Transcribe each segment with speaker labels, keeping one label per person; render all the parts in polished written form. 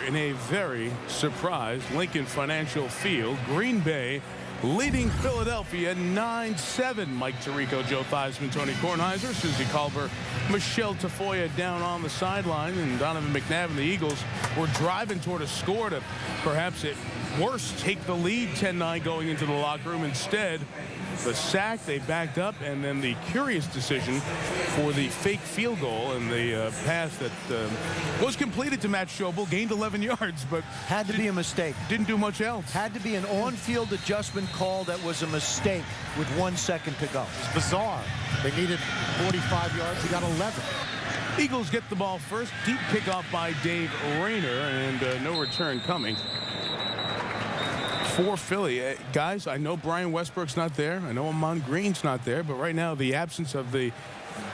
Speaker 1: in a very surprised Lincoln Financial Field. Green Bay leading Philadelphia 9-7. Mike Tirico, Joe Theismann, Tony Kornheiser, Susie Colbert, Michelle Tafoya down on the sideline, and Donovan McNabb and the Eagles were driving toward a score to perhaps at worst take the lead 10-9 going into the locker room. Instead, the sack, they backed up, and then the curious decision for the fake field goal and the pass that was completed to Matt Schobel, gained 11 yards, but
Speaker 2: had to be a mistake.
Speaker 1: Didn't do much else.
Speaker 2: Had to be an on-field adjustment call that was a mistake with 1 second to go.
Speaker 3: It's bizarre. They needed 45 yards. He got 11.
Speaker 1: Eagles get the ball first. Deep kickoff by Dave Rayner, and no return coming for Philly. Guys, I know Brian Westbrook's not there. I know Amon Green's not there. But right now, the absence of the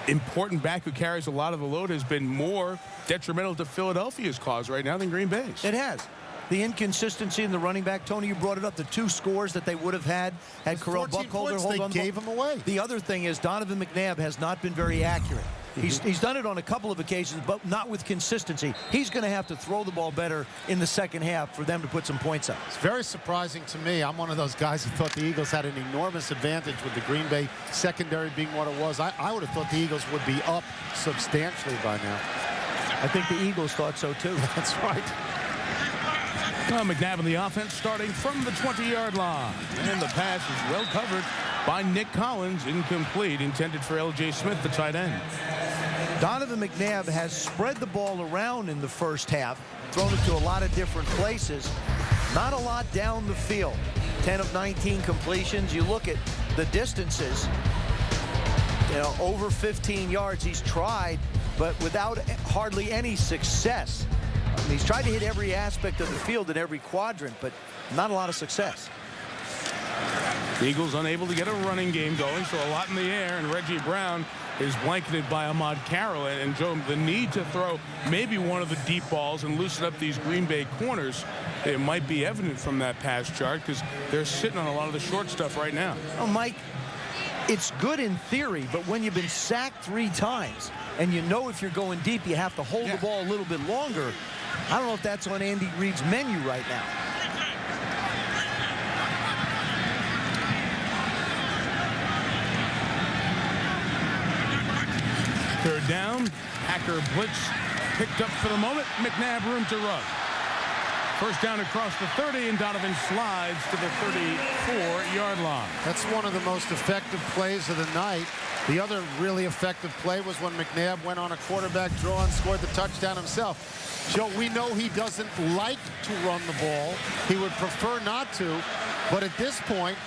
Speaker 1: important back who carries a lot of the load has been more detrimental to Philadelphia's cause right now than Green Bay's.
Speaker 2: It has. The inconsistency in the running back. Tony, you brought it up. The 2 scores that they would have had Carell Buckholder hold on.
Speaker 3: They gave him away.
Speaker 2: The other thing is Donovan McNabb has not been very accurate. He's done it on a couple of occasions, but not with consistency. He's going to have to throw the ball better in the second half for them to put some points up.
Speaker 3: It's very surprising to me. I'm one of those guys who thought the Eagles had an enormous advantage with the Green Bay secondary being what it was. I would have thought the Eagles would be up substantially by now.
Speaker 2: I think the Eagles thought so, too.
Speaker 3: That's right.
Speaker 1: Well, McNabb in the offense starting from the 20-yard line. And the pass is well covered by Nick Collins. Incomplete, intended for L.J. Smith, the tight end.
Speaker 2: Donovan McNabb has spread the ball around in the first half, thrown it to a lot of different places. Not a lot down the field. 10 of 19 completions. You look at the distances, over 15 yards. He's tried, but without hardly any success. He's tried to hit every aspect of the field in every quadrant, but not a lot of success.
Speaker 1: The Eagles unable to get a running game going, so a lot in the air, and Reggie Brown is blanketed by Ahmad Carroll. And Joe, the need to throw maybe one of the deep balls and loosen up these Green Bay corners, it might be evident from that pass chart because they're sitting on a lot of the short stuff right now.
Speaker 2: Oh, Mike, it's good in theory, but when you've been sacked 3 times and you know if you're going deep, you have to hold the ball a little bit longer. I don't know if that's on Andy Reid's menu right now.
Speaker 1: Third down, Packer blitz picked up for the moment. McNabb room to run. First down across the 30, and Donovan slides to the 34-yard line.
Speaker 3: That's one of the most effective plays of the night. The other really effective play was when McNabb went on a quarterback draw and scored the touchdown himself. Joe, we know he doesn't like to run the ball. He would prefer not to. But at this point,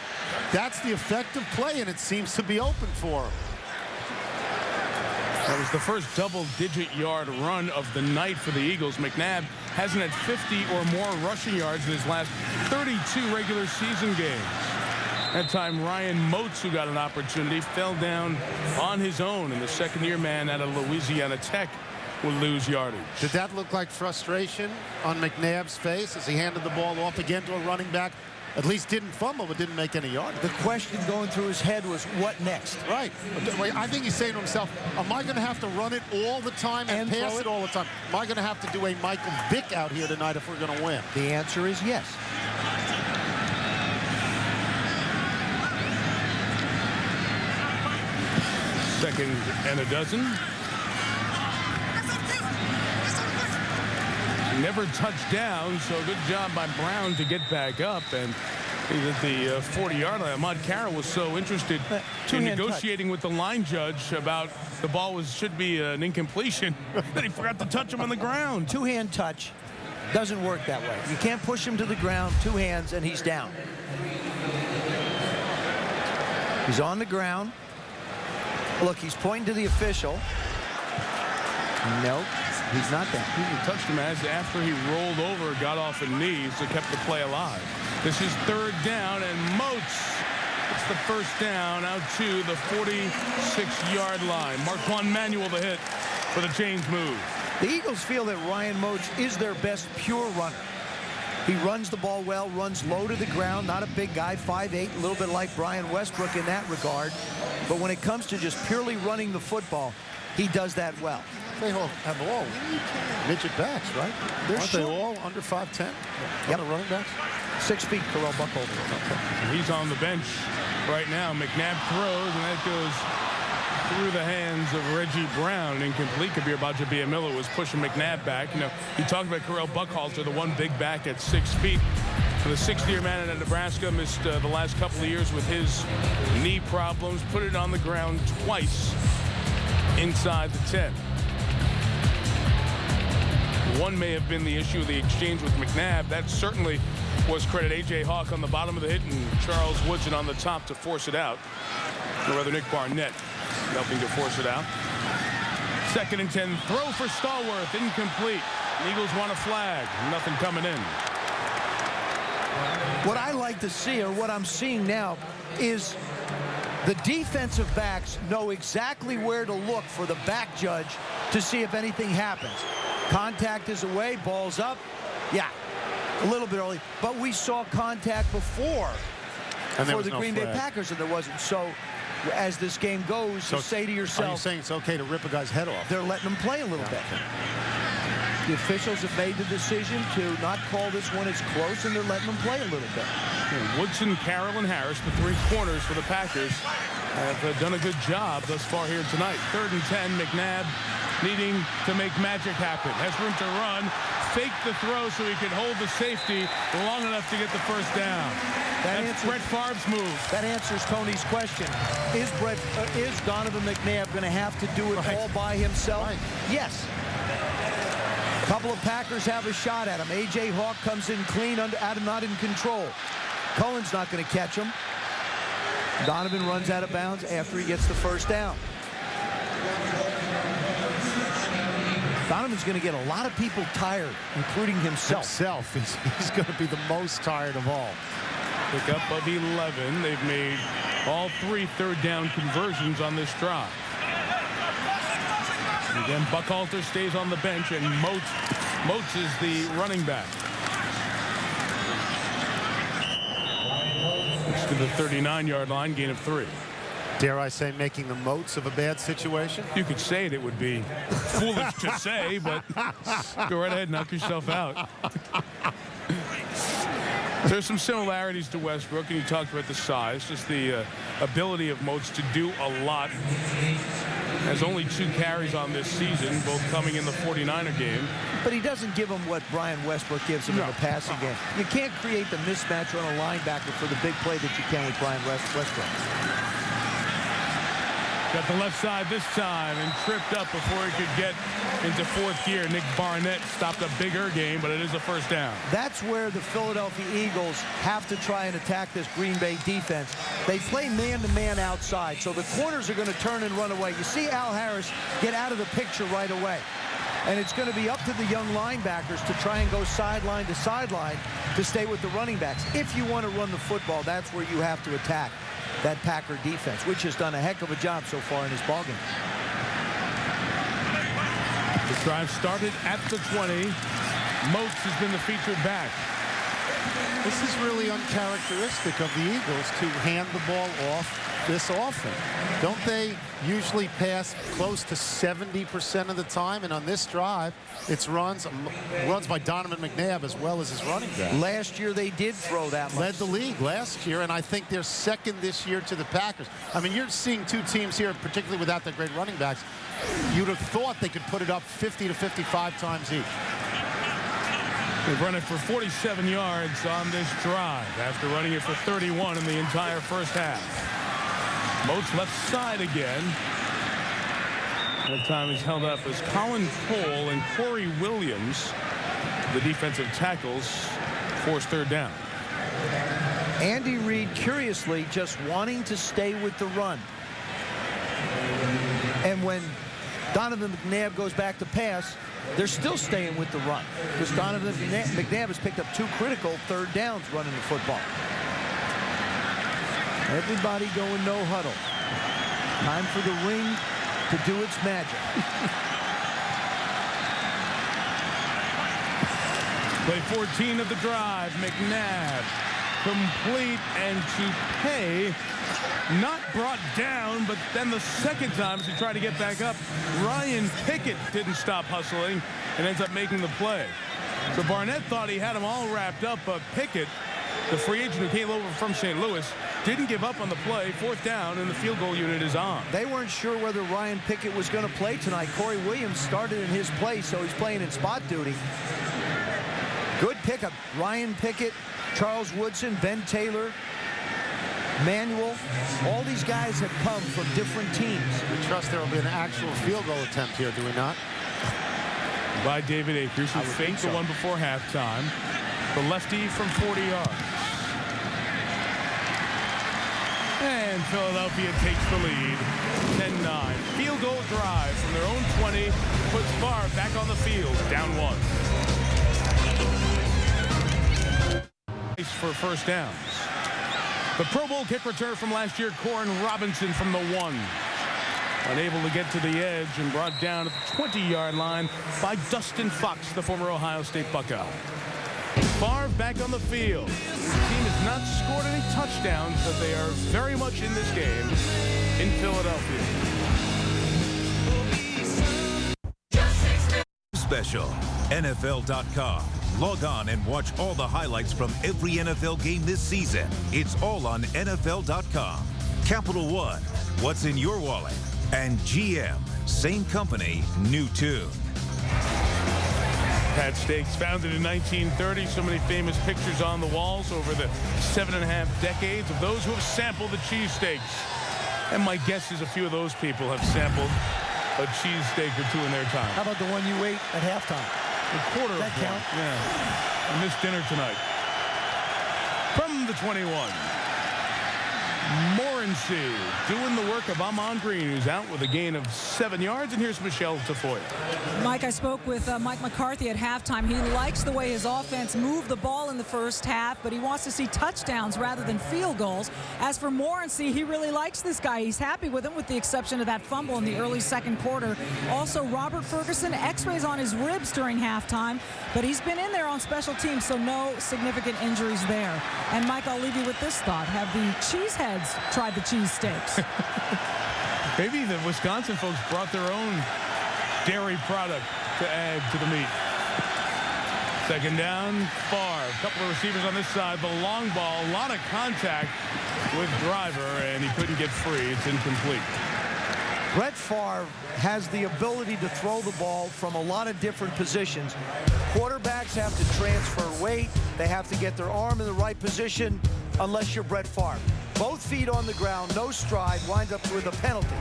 Speaker 3: that's the effective play, and it seems to be open for him.
Speaker 1: That was the first double-digit yard run of the night for the Eagles. McNabb hasn't had 50 or more rushing yards in his last 32 regular season games. That time, Ryan Moats, who got an opportunity, fell down on his own, and the second-year man out of Louisiana Tech will lose yardage.
Speaker 3: Did that look like frustration on McNabb's face as he handed the ball off again to a running back? At least didn't fumble, but didn't make any yardage.
Speaker 2: The question going through his head was, what next?
Speaker 3: Right. I think he's saying to himself, am I going to have to run it all the time and pass it all the time? Am I going to have to do a Michael Vick out here tonight if we're going to win?
Speaker 2: The answer is yes.
Speaker 1: Second and a dozen. Never touched down, so good job by Brown to get back up. And at the 40-yard line, Ahmad Carroll was so interested in negotiating with the line judge about the ball should be an incompletion that he forgot to touch him on the ground.
Speaker 2: Two-hand touch doesn't work that way. You can't push him to the ground, 2 hands, and he's down. He's on the ground. Look, he's pointing to the official. Nope. He's not there.
Speaker 1: He touched him after he rolled over, got off his knees, so kept the play alive. This is third down, and Moats gets the first down out to the 46-yard line. Marquand Manuel the hit for the chains move.
Speaker 2: The Eagles feel that Ryan Moats is their best pure runner. He runs the ball well, runs low to the ground, not a big guy, 5'8", a little bit like Brian Westbrook in that regard. But when it comes to just purely running the football, he does that well.
Speaker 3: They all have all midget backs, right? Aren't they all under 5'10"?
Speaker 2: Yep.
Speaker 3: The running backs?
Speaker 2: 6 feet, Carell Buckholzer.
Speaker 1: He's on the bench right now. McNabb throws, and that goes through the hands of Reggie Brown. Incomplete. Kabir Bajabia-Miller was pushing McNabb back. You know, you talked about Carell Buckholzer, the one big back at 6 feet. The 60-year man in Nebraska missed the last couple of years with his knee problems. Put it on the ground twice inside the 10. One may have been the issue of the exchange with McNabb. That certainly was credit A.J. Hawk on the bottom of the hit and Charles Woodson on the top to force it out. Or rather, Nick Barnett helping to force it out. 2nd and 10. Throw for Stallworth. Incomplete. The Eagles want a flag. Nothing coming in.
Speaker 2: What I like to see, or what I'm seeing now, is the defensive backs know exactly where to look for the back judge to see if anything happens. Contact is away, ball's up. Yeah, a little bit early. But we saw contact before for the Green Bay Packers, and there wasn't. So as this game goes, you say to yourself,
Speaker 3: are you saying it's okay to rip a guy's head off?
Speaker 2: They're letting them play a little bit. The officials have made the decision to not call this one as close, and they're letting them play a little bit.
Speaker 1: Woodson, Carroll, and Harris, the 3 corners for the Packers, have done a good job thus far here tonight. 3rd and 10. McNabb needing to make magic happen. Has room to run. Fake the throw so he can hold the safety long enough to get the first down. That's Brett Favre's move.
Speaker 2: That answers Tony's question. Is Donovan McNabb going to have to do it all by himself? Yes. A couple of Packers have a shot at him. A.J. Hawk comes in clean, not in control. Cohen's not going to catch him. Donovan runs out of bounds after he gets the first down. Donovan's going to get a lot of people tired, including himself.
Speaker 3: He's going to be the most tired of all.
Speaker 1: Pick up of 11. They've made all 3 third down conversions on this drive. And again, Buckhalter stays on the bench, and Moats is the running back. It's to the 39-yard line, gain of 3.
Speaker 3: Dare I say, making the Moats of a bad situation?
Speaker 1: You could say it. It would be foolish to say, but go right ahead, knock yourself out. There's some similarities to Westbrook, and you talked about the size, just the ability of Moats to do a lot. Has only 2 carries on this season, both coming in the 49er game.
Speaker 2: But he doesn't give him what Brian Westbrook gives him in the passing game. You can't create the mismatch on a linebacker for the big play that you can with Brian Westbrook.
Speaker 1: Got the left side this time and tripped up before he could get into 4th gear. Nick Barnett stopped a bigger game, but it is a first down.
Speaker 2: That's where the Philadelphia Eagles have to try and attack this Green Bay defense. They play man-to-man outside, so the corners are going to turn and run away. You see Al Harris get out of the picture right away. And it's going to be up to the young linebackers to try and go sideline to sideline to stay with the running backs. If you want to run the football, that's where you have to attack that Packer defense, which has done a heck of a job so far in this ballgame.
Speaker 1: The drive started at the 20. Moats has been the featured back.
Speaker 3: This is really uncharacteristic of the Eagles to hand the ball off this often. Don't they usually pass close to 70% of the time? And on this drive, it's runs by Donovan McNabb as well as his running back.
Speaker 2: Last year they did throw that much.
Speaker 3: Led the league last year, and I think they're 2nd this year to the Packers. I mean, you're seeing 2 teams here, particularly without their great running backs. You'd have thought they could put it up 50 to 55 times each.
Speaker 1: They've run it for 47 yards on this drive after running it for 31 in the entire first half. Moats left side again. That time he's held up as Colin Cole and Corey Williams, the defensive tackles, forced 3rd down.
Speaker 2: Andy Reid, curiously, just wanting to stay with the run. And when Donovan McNabb goes back to pass, they're still staying with the run because Donovan McNabb has picked up 2 critical 3rd downs running the football. Everybody going no huddle. Time for the ring to do its magic.
Speaker 1: Play 14 of the drive. McNabb incomplete, and to pay, not brought down, but then the second time as he tried to get back up, Ryan Pickett didn't stop hustling and ends up making the play. So Barnett thought he had him all wrapped up, but Pickett, the free agent who came over from St. Louis, didn't give up on the play. Fourth down, and the field goal unit is on.
Speaker 2: They weren't sure whether Ryan Pickett was going to play tonight. Corey Williams started in his place, so he's playing in spot duty. Good pickup. Ryan Pickett, Charles Woodson, Ben Taylor, Manuel. All these guys have come from different teams.
Speaker 3: We trust there will be an actual field goal attempt here, do we not?
Speaker 1: By David Akers, who faked the one before halftime. The lefty from 40 yards. And Philadelphia takes the lead, 10-9. Field goal drive from their own 20 puts Favre back on the field, down 1. For first downs. The Pro Bowl kick return from last year, Corin Robinson from the 1. Unable to get to the edge and brought down at the 20-yard line by Dustin Fox, the former Ohio State Buckeye. Favre back on the field. The team has not scored any touchdowns, but they are very much in this game in Philadelphia.
Speaker 4: Special, NFL.com. Log on and watch all the highlights from every NFL game this season. It's all on NFL.com. Capital One, what's in your wallet? And GM, same company, new tune.
Speaker 1: Pat Steaks, founded in 1930. So many famous pictures on the walls over the 7.5 decades of those who have sampled the cheesesteaks. And my guess is a few of those people have sampled a cheesesteak or two in their time.
Speaker 2: How about the one you ate at halftime?
Speaker 1: A quarter
Speaker 2: that
Speaker 1: of
Speaker 2: count?
Speaker 1: one. Yeah. I missed dinner tonight. From the 21. Morency doing the work of Amon Green, who's out with a gain of 7 yards. And here's Michelle Tafoya.
Speaker 5: Mike, I spoke with Mike McCarthy at halftime. He likes the way his offense moved the ball in the first half, but he wants to see touchdowns rather than field goals. As for Morency, he really likes this guy. He's happy with him, with the exception of that fumble in the early second quarter. Also, Robert Ferguson, x-rays on his ribs during halftime, but he's been in there on special teams, so no significant injuries there. And, Mike, I'll leave you with this thought. Have the Cheeseheads tried the cheesesteaks?
Speaker 1: Maybe the Wisconsin folks brought their own dairy product to add to the meat. Second down, Favre. A couple of receivers on this side. The long ball, a lot of contact with Driver, and he couldn't get free. It's incomplete.
Speaker 2: Brett Favre has the ability to throw the ball from a lot of different positions. Quarterbacks have to transfer weight. They have to get their arm in the right position, unless you're Brett Favre. Both feet on the ground, no stride, winds up with a penalty.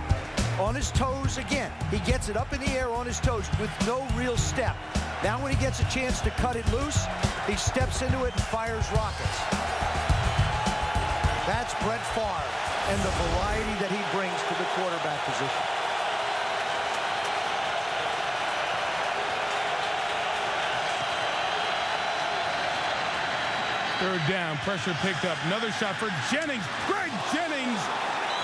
Speaker 2: On his toes again. He gets it up in the air on his toes with no real step. Now when he gets a chance to cut it loose, he steps into it and fires rockets. That's Brett Favre and the variety that he brings to the quarterback position.
Speaker 1: Third down, pressure picked up. Another shot for Jennings. Greg Jennings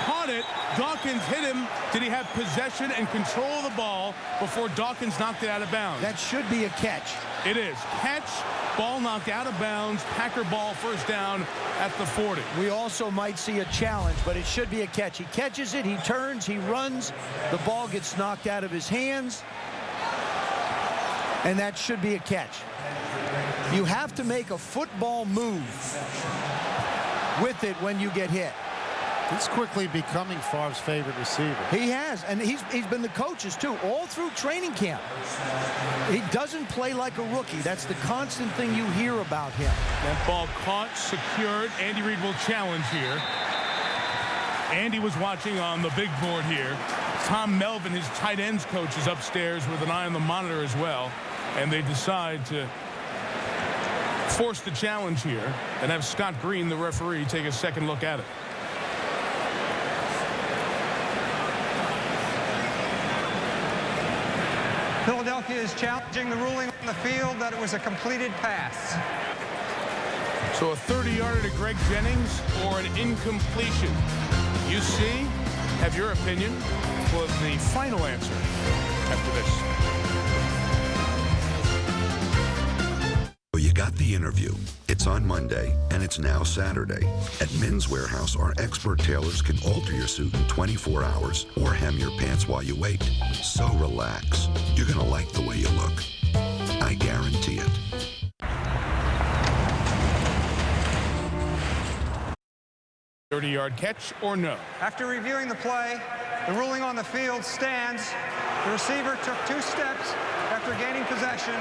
Speaker 1: caught it. Dawkins hit him. Did he have possession and control of the ball before Dawkins knocked it out of bounds?
Speaker 2: That should be a catch.
Speaker 1: It is. Catch, ball knocked out of bounds. Packer ball, first down at the 40.
Speaker 2: We also might see a challenge, but it should be a catch. He catches it, he turns, he runs. The ball gets knocked out of his hands. And that should be a catch. You have to make a football move with it when you get hit.
Speaker 3: He's quickly becoming Favre's favorite receiver.
Speaker 2: He has, and he's been the coach's too, all through training camp. He doesn't play like a rookie. That's the constant thing you hear about him.
Speaker 1: That ball caught, secured. Andy Reid will challenge here. Andy was watching on the big board here. Tom Melvin, his tight ends coach, is upstairs with an eye on the monitor as well. And they decide to force the challenge here and have Scott Green, the referee, take a second look at it.
Speaker 6: Philadelphia is challenging the ruling on the field that it was a completed pass.
Speaker 1: So a 30-yarder to Greg Jennings or an incompletion. You see, have your opinion. We'll have the final answer after this.
Speaker 7: You got the interview. It's on Monday, and it's now Saturday. At Men's Warehouse, our expert tailors can alter your suit in 24 hours or hem your pants while you wait. So relax. You're going to like the way you look. I guarantee it.
Speaker 1: Yard catch or no?
Speaker 6: After reviewing the play, the ruling on the field stands. The receiver took 2 steps after gaining possession.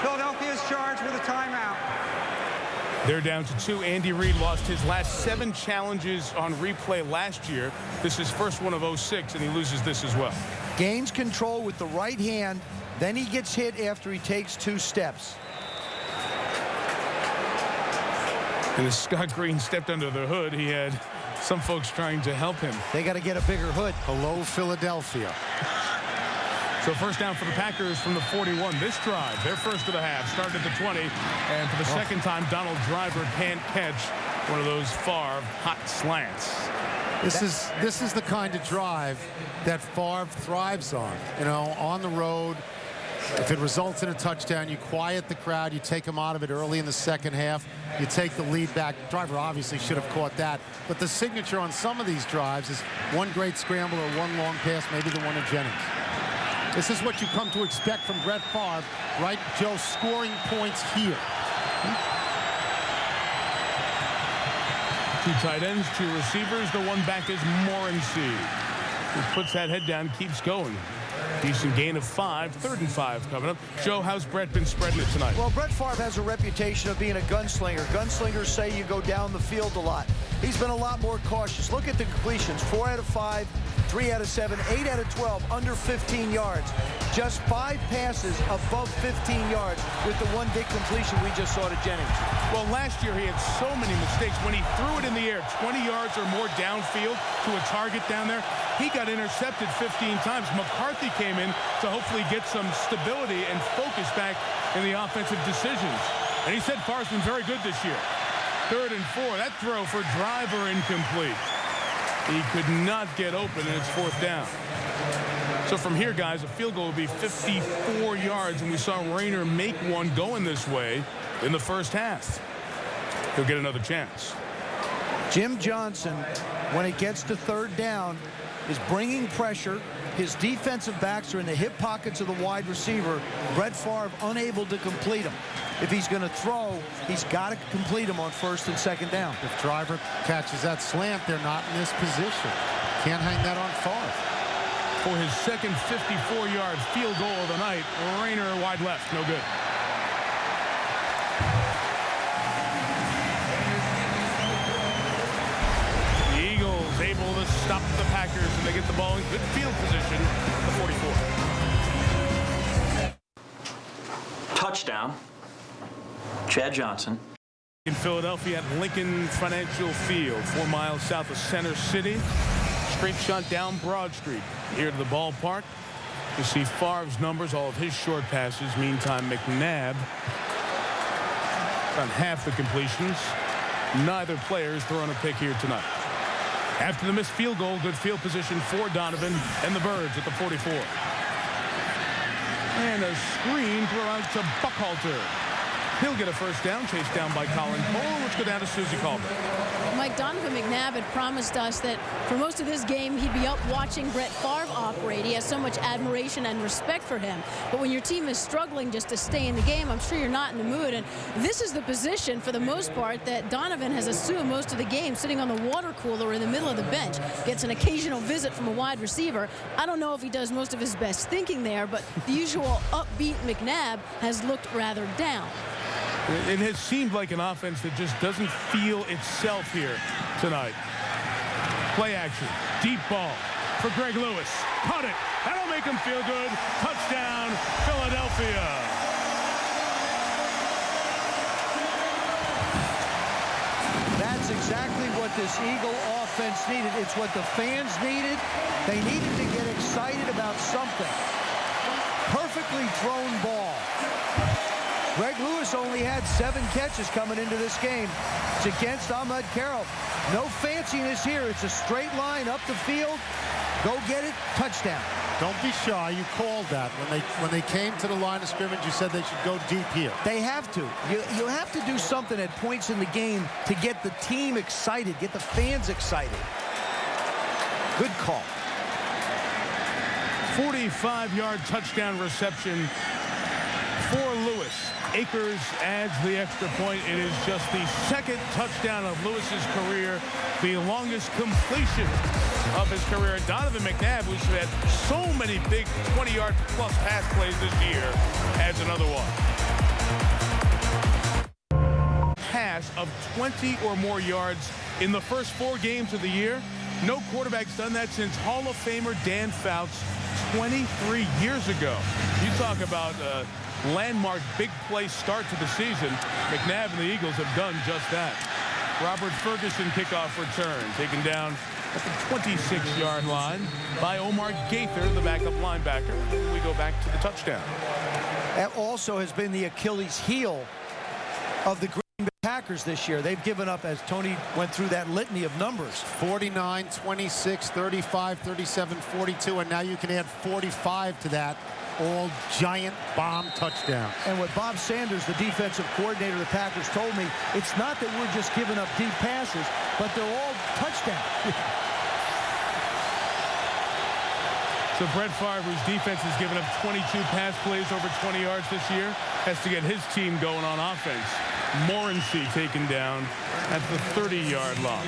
Speaker 6: Philadelphia is charged with a timeout.
Speaker 1: They're down to 2. Andy Reid lost his last 7 challenges on replay last year. This is first one of 06, and he loses this as well.
Speaker 2: Gains control with the right hand, then he gets hit after he takes 2 steps.
Speaker 1: And as Scott Green stepped under the hood, he had some folks trying to help him.
Speaker 2: They got to get a bigger hood.
Speaker 3: Hello, Philadelphia.
Speaker 1: So first down for the Packers from the 41. This drive, their first of the half, started at the 20. And for the second time, Donald Driver can't catch one of those Favre hot slants.
Speaker 3: This is the kind of drive that Favre thrives on. You know, on the road. If it results in a touchdown, you quiet the crowd. You take them out of it early in the second half. You take the lead back. Driver obviously should have caught that. But the signature on some of these drives is one great scramble or one long pass, maybe the one of Jennings. This is what you come to expect from Brett Favre, right, Joe? Scoring points here.
Speaker 1: 2 tight ends, 2 receivers. The one back is Morency, who puts that head down, keeps going. Decent gain of 5, 3rd and 5 coming up. Joe, how's Brett been spreading it tonight?
Speaker 2: Well, Brett Favre has a reputation of being a gunslinger. Gunslingers say you go down the field a lot. He's been a lot more cautious. Look at the completions. 4 out of 5, 3 out of 7, 8 out of 12, under 15 yards. Just 5 passes above 15 yards with the one big completion we just saw to Jennings.
Speaker 1: Well, last year he had so many mistakes. When he threw it in the air 20 yards or more downfield to a target down there, he got intercepted 15 times. McCarthy came in to hopefully get some stability and focus back in the offensive decisions. And he said Favre's been very good this year. 3rd and 4. That throw for Driver incomplete. He could not get open, and it's 4th down. So from here, guys, a field goal would be 54 yards, and we saw Rayner make one going this way in the first half. He'll get another chance.
Speaker 2: Jim Johnson, when it gets to 3rd down, is bringing pressure. His defensive backs are in the hip pockets of the wide receiver. Brett Favre unable to complete them. If he's going to throw, he's got to complete them on 1st and 2nd down.
Speaker 3: If Driver catches that slant, they're not in this position. Can't hang that on Favre.
Speaker 1: For his second 54-yard field goal of the night, Rayner wide left, no good. The Eagles able to stop the Packers, and they get the ball in good field position, the 44.
Speaker 8: Touchdown. Chad Johnson.
Speaker 1: In Philadelphia at Lincoln Financial Field, 4 miles south of Center City. Straight shot down Broad Street. Here to the ballpark. You see Favre's numbers, all of his short passes. Meantime, McNabb on half the completions. Neither player's throwing a pick here tonight. After the missed field goal, good field position for Donovan and the Birds at the 44. And a screen throw out to Buckhalter. He'll get a first down, chased down by Colin Cole. Let's go down to Susie Colbert.
Speaker 9: Mike, Donovan McNabb had promised us that for most of this game, he'd be up watching Brett Favre operate. He has so much admiration and respect for him. But when your team is struggling just to stay in the game, I'm sure you're not in the mood. And this is the position, for the most part, that Donovan has assumed most of the game, sitting on the water cooler in the middle of the bench. Gets an occasional visit from a wide receiver. I don't know if he does most of his best thinking there, but the usual upbeat McNabb has looked rather down.
Speaker 1: It has seemed like an offense that just doesn't feel itself here tonight. Play action. Deep ball for Greg Lewis. Caught it. That'll make him feel good. Touchdown, Philadelphia.
Speaker 2: That's exactly what this Eagle offense needed. It's what the fans needed. They needed to get excited about something. Perfectly thrown ball. Greg Lewis only had 7 catches coming into this game. It's against Ahmad Carroll. No fanciness here. It's a straight line up the field. Go get it. Touchdown.
Speaker 3: Don't be shy. You called that. When they came to the line of scrimmage, you said they should go deep here.
Speaker 2: They have to. You have to do something at points in the game to get the team excited, get the fans excited. Good call.
Speaker 1: 45-yard touchdown reception for Lewis. Akers adds the extra point. It is just the second touchdown of Lewis's career, the longest completion of his career. Donovan McNabb, who's had so many big 20-yard plus pass plays this year, adds another one. Pass of 20 or more yards in the first 4 games of the year. No quarterback's done that since Hall of Famer Dan Fouts 23 years ago. You talk about landmark big play start to the season. McNabb and the Eagles have done just that. Robert Ferguson kickoff return, taken down at the 26-yard line by Omar Gaither, the backup linebacker. We go back to the touchdown.
Speaker 2: That also has been the Achilles heel of the Green Bay Packers this year. They've given up, as Tony went through that litany of numbers.
Speaker 3: 49, 26, 35, 37, 42, and now you can add 45 to that. All giant bomb touchdowns.
Speaker 2: And what Bob Sanders, the defensive coordinator of the Packers, told me, it's not that we're just giving up deep passes, but they're all touchdowns.
Speaker 1: So Brett Favre, whose defense has given up 22 pass plays over 20 yards this year, has to get his team going on offense. Morency taken down at the 30-yard line.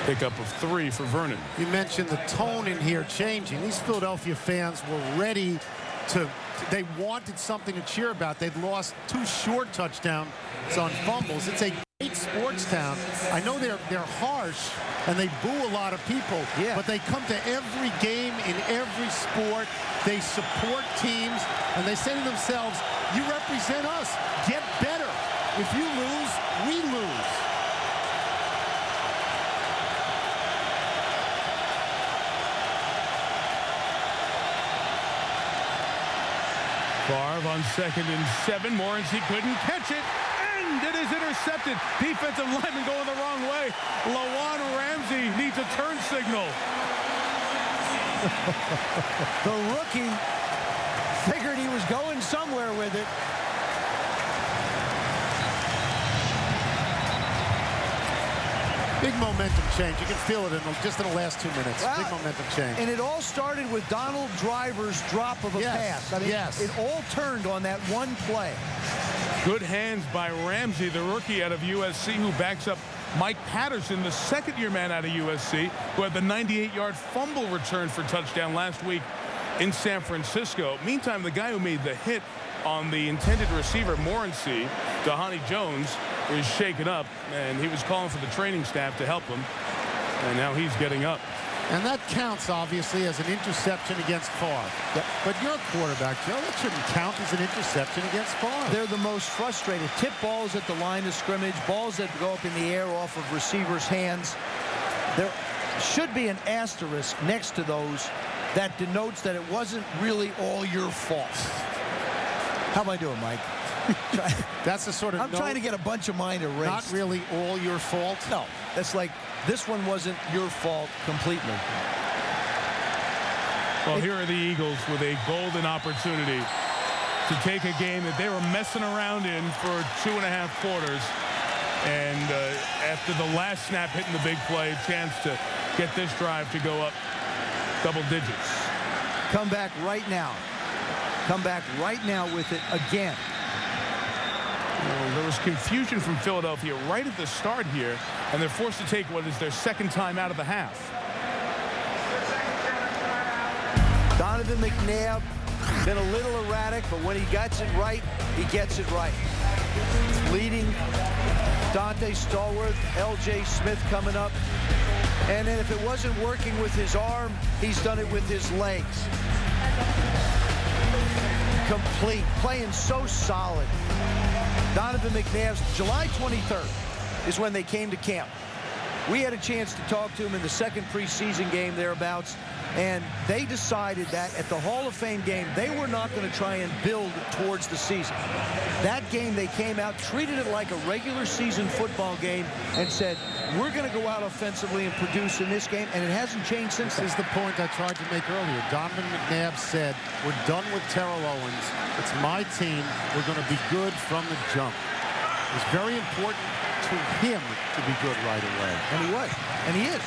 Speaker 1: Pickup of 3 for Vernon.
Speaker 3: You mentioned the tone in here changing. These Philadelphia fans were ready to, they wanted something to cheer about. They'd lost 2 short touchdowns on fumbles. It's a great sports town. I know they're harsh and they boo a lot of people, but they come to every game in every sport. They support teams and they say to themselves, you represent us, get better. If you lose, we lose.
Speaker 1: Favre on 2nd and 7. Morency couldn't catch it, and it is intercepted. Defensive lineman going the wrong way. Lawan Ramsey needs a turn signal.
Speaker 2: The rookie figured he was going somewhere with it.
Speaker 3: Big momentum change. You can feel it just in the last 2 minutes.
Speaker 2: Well,
Speaker 3: big momentum change.
Speaker 2: And it all started with Donald Driver's drop of a pass. I mean, it all turned on that one play.
Speaker 1: Good hands by Ramsey, the rookie out of USC, who backs up Mike Patterson, the second-year man out of USC, who had the 98-yard fumble return for touchdown last week in San Francisco. Meantime, the guy who made the hit on the intended receiver, Morency, Dhani Jones, is shaken up, and he was calling for the training staff to help him, and now he's getting up.
Speaker 3: And that counts, obviously, as an interception against Favre. But you're a quarterback, Joe. That shouldn't count as an interception against Favre.
Speaker 2: They're the most frustrated. Tip balls at the line of scrimmage, balls that go up in the air off of receivers' hands. There should be an asterisk next to those that denotes that it wasn't really all your fault. How am I doing, Mike?
Speaker 3: That's the sort of
Speaker 2: I'm trying to get a bunch of mine erased.
Speaker 3: Not really all your fault?
Speaker 2: No. That's like, this one wasn't your fault completely.
Speaker 1: Well, here are the Eagles with a golden opportunity to take a game that they were messing around in for 2.5 quarters. And after the last snap hitting the big play, a chance to get this drive to go up double digits.
Speaker 2: Come back right now. Come back right now with it again.
Speaker 1: Well, there was confusion from Philadelphia right at the start here, and they're forced to take what is their second time out of the half.
Speaker 2: Donovan McNabb been a little erratic, but when he gets it right, he gets it right. Leading Dante Stallworth, L.J. Smith coming up. And then if it wasn't working with his arm, he's done it with his legs. Complete, playing so solid. Donovan McNabb's July 23rd is when they came to camp. We had a chance to talk to him in the second preseason game thereabouts, and they decided that at the Hall of Fame game, they were not going to try and build towards the season. That game, they came out, treated it like a regular season football game, and said, we're going to go out offensively and produce in this game, and it hasn't changed since then.
Speaker 3: This is the point I tried to make earlier. Donovan McNabb said, we're done with Terrell Owens. It's my team. We're going to be good from the jump. It was very important to him to be good right away.
Speaker 2: And he was. And he is.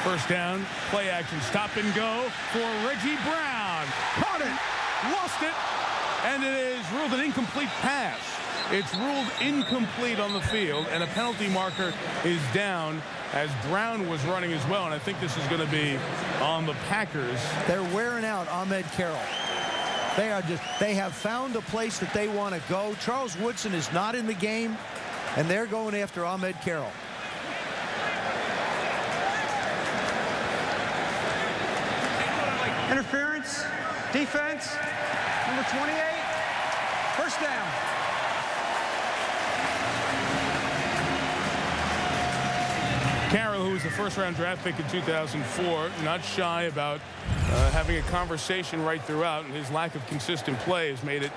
Speaker 1: First down, play action, stop and go for Reggie Brown. Caught it, lost it, and it is ruled an incomplete pass. It's ruled incomplete on the field, and a penalty marker is down as Brown was running as well, and I think this is going to be on the Packers.
Speaker 2: They're wearing out Ahmed Carroll. They have found a place that they want to go. Charles Woodson is not in the game, and they're going after Ahmed Carroll.
Speaker 6: Interference, defense, number 28, first down.
Speaker 1: Carroll, who was a first-round draft pick in 2004, not shy about having a conversation right throughout, and his lack of consistent play has made it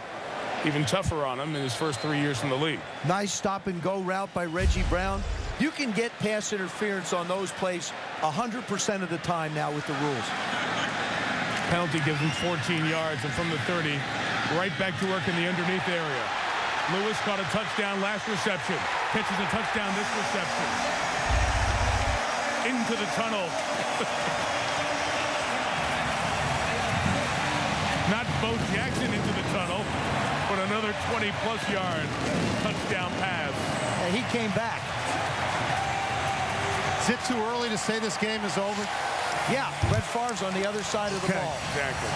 Speaker 1: even tougher on him in his first 3 years in the league.
Speaker 2: Nice stop-and-go route by Reggie Brown. You can get pass interference on those plays 100% of the time now with the rules.
Speaker 1: Penalty gives him 14 yards, and from the 30, right back to work in the underneath area. Lewis caught a touchdown last reception. Catches a touchdown this reception. Into the tunnel. Not Bo Jackson into the tunnel, but another 20-plus yard touchdown pass.
Speaker 2: And he came back.
Speaker 3: Is it too early to say this game is over?
Speaker 2: Yeah, Brett Favre's on the other side of the ball.
Speaker 1: Exactly.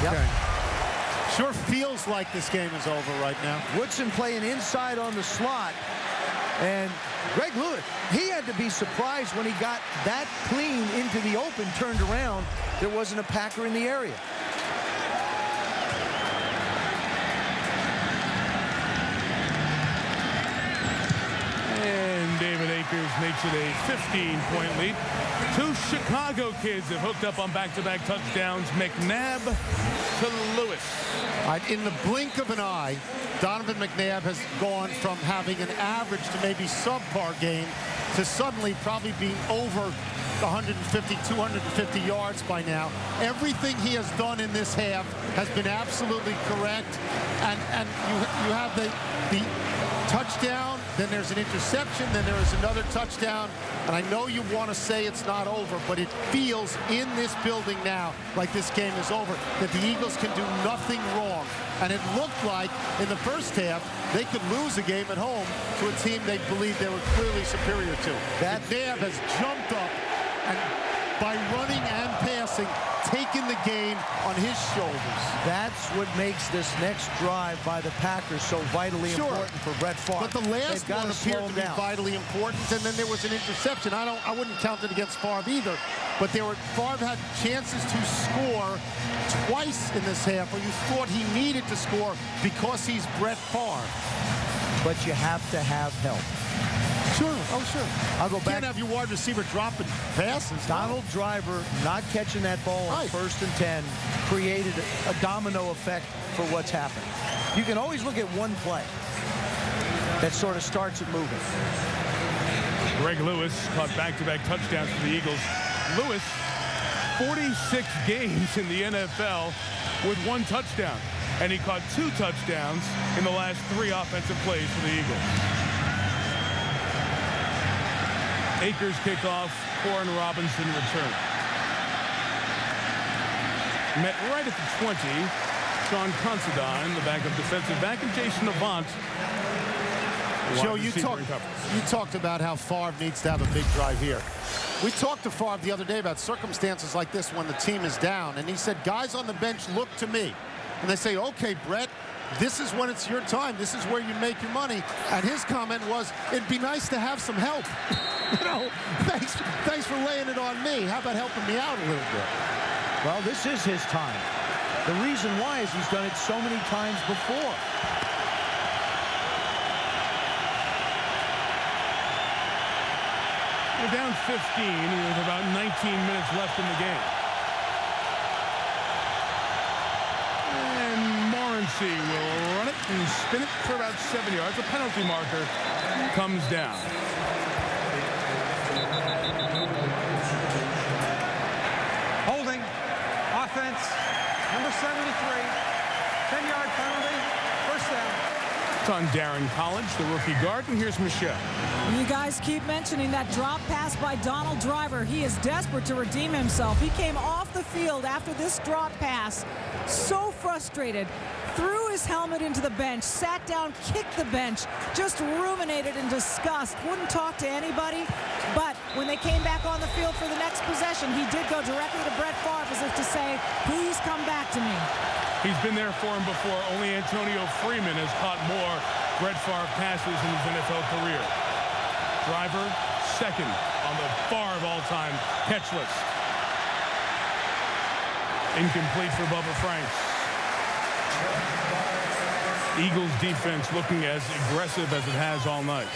Speaker 2: Yep.
Speaker 3: Okay. Sure feels like this game is over right now.
Speaker 2: Woodson playing inside on the slot. And Greg Lewis, he had to be surprised when he got that clean into the open, turned around. There wasn't a Packer in the area.
Speaker 1: And David Akers makes it a 15-point lead. Two Chicago kids have hooked up on back-to-back touchdowns. McNabb to Lewis.
Speaker 3: In the blink of an eye, Donovan McNabb has gone from having an average to maybe subpar game to suddenly probably being over 150, 250 yards by now. Everything he has done in this half has been absolutely correct. And you have the touchdown, then there's an interception, then there is another touchdown. And I know you want to say it's not over, but it feels in this building now like this game is over, that the Eagles can do nothing wrong. And it looked like in the first half, they could lose a game at home to a team they believed they were clearly superior to. McNabb has jumped up and by running and passing, taken the game on his shoulders. That's what makes this next drive by the Packers so vitally important for Brett Favre. But the last one appeared to be vitally important, and then there was an interception. I wouldn't count it against Favre either, but Favre had chances to score twice in this half, where you thought he needed to score because he's Brett Favre. But you have to have help. Sure, oh sure. I'll go back. You can't have your wide receiver dropping passes. Donald Driver not catching that ball on 1st and 10 created a domino effect for what's happened. You can always look at one play that sort of starts it moving.
Speaker 1: Greg Lewis caught back-to-back touchdowns for the Eagles. Lewis, 46 games in the NFL with one touchdown, and he caught 2 touchdowns in the last 3 offensive plays for the Eagles. Akers kickoff, Warren Robinson return. Met right at the 20. Sean Considine, the backup defensive back, and Jason Avant.
Speaker 3: Joe, you talked about how Favre needs to have a big drive here. We talked to Favre the other day about circumstances like this when the team is down, and he said, guys on the bench look to me. And they say, okay, Brett, this is when it's your time. This is where you make your money. And his comment was, it'd be nice to have some help. You know, thanks for laying it on me. How about helping me out a little bit?
Speaker 2: Well, this is his time. The reason why is he's done it so many times before.
Speaker 1: They're down 15 with about 19 minutes left in the game. And Morency will run it and spin it for about 7 yards. The penalty marker comes down.
Speaker 6: Holding. Offense. Number 73. 10-yard penalty. First down.
Speaker 1: It's on Darren College, the rookie guard, and here's Michelle.
Speaker 5: You guys keep mentioning that drop pass by Donald Driver. He is desperate to redeem himself. He came off the field after this drop pass, so frustrated, threw his helmet into the bench, sat down, kicked the bench, just ruminated in disgust, wouldn't talk to anybody. But when they came back on the field for the next possession, he did go directly to Brett Favre as if to say, please come back to me.
Speaker 1: He's been there for him before. Only Antonio Freeman has caught more Brett Favre passes in his NFL career. Driver second on the Favre all-time catch list. Incomplete for Bubba Franks. Eagles defense looking as aggressive as it has all night.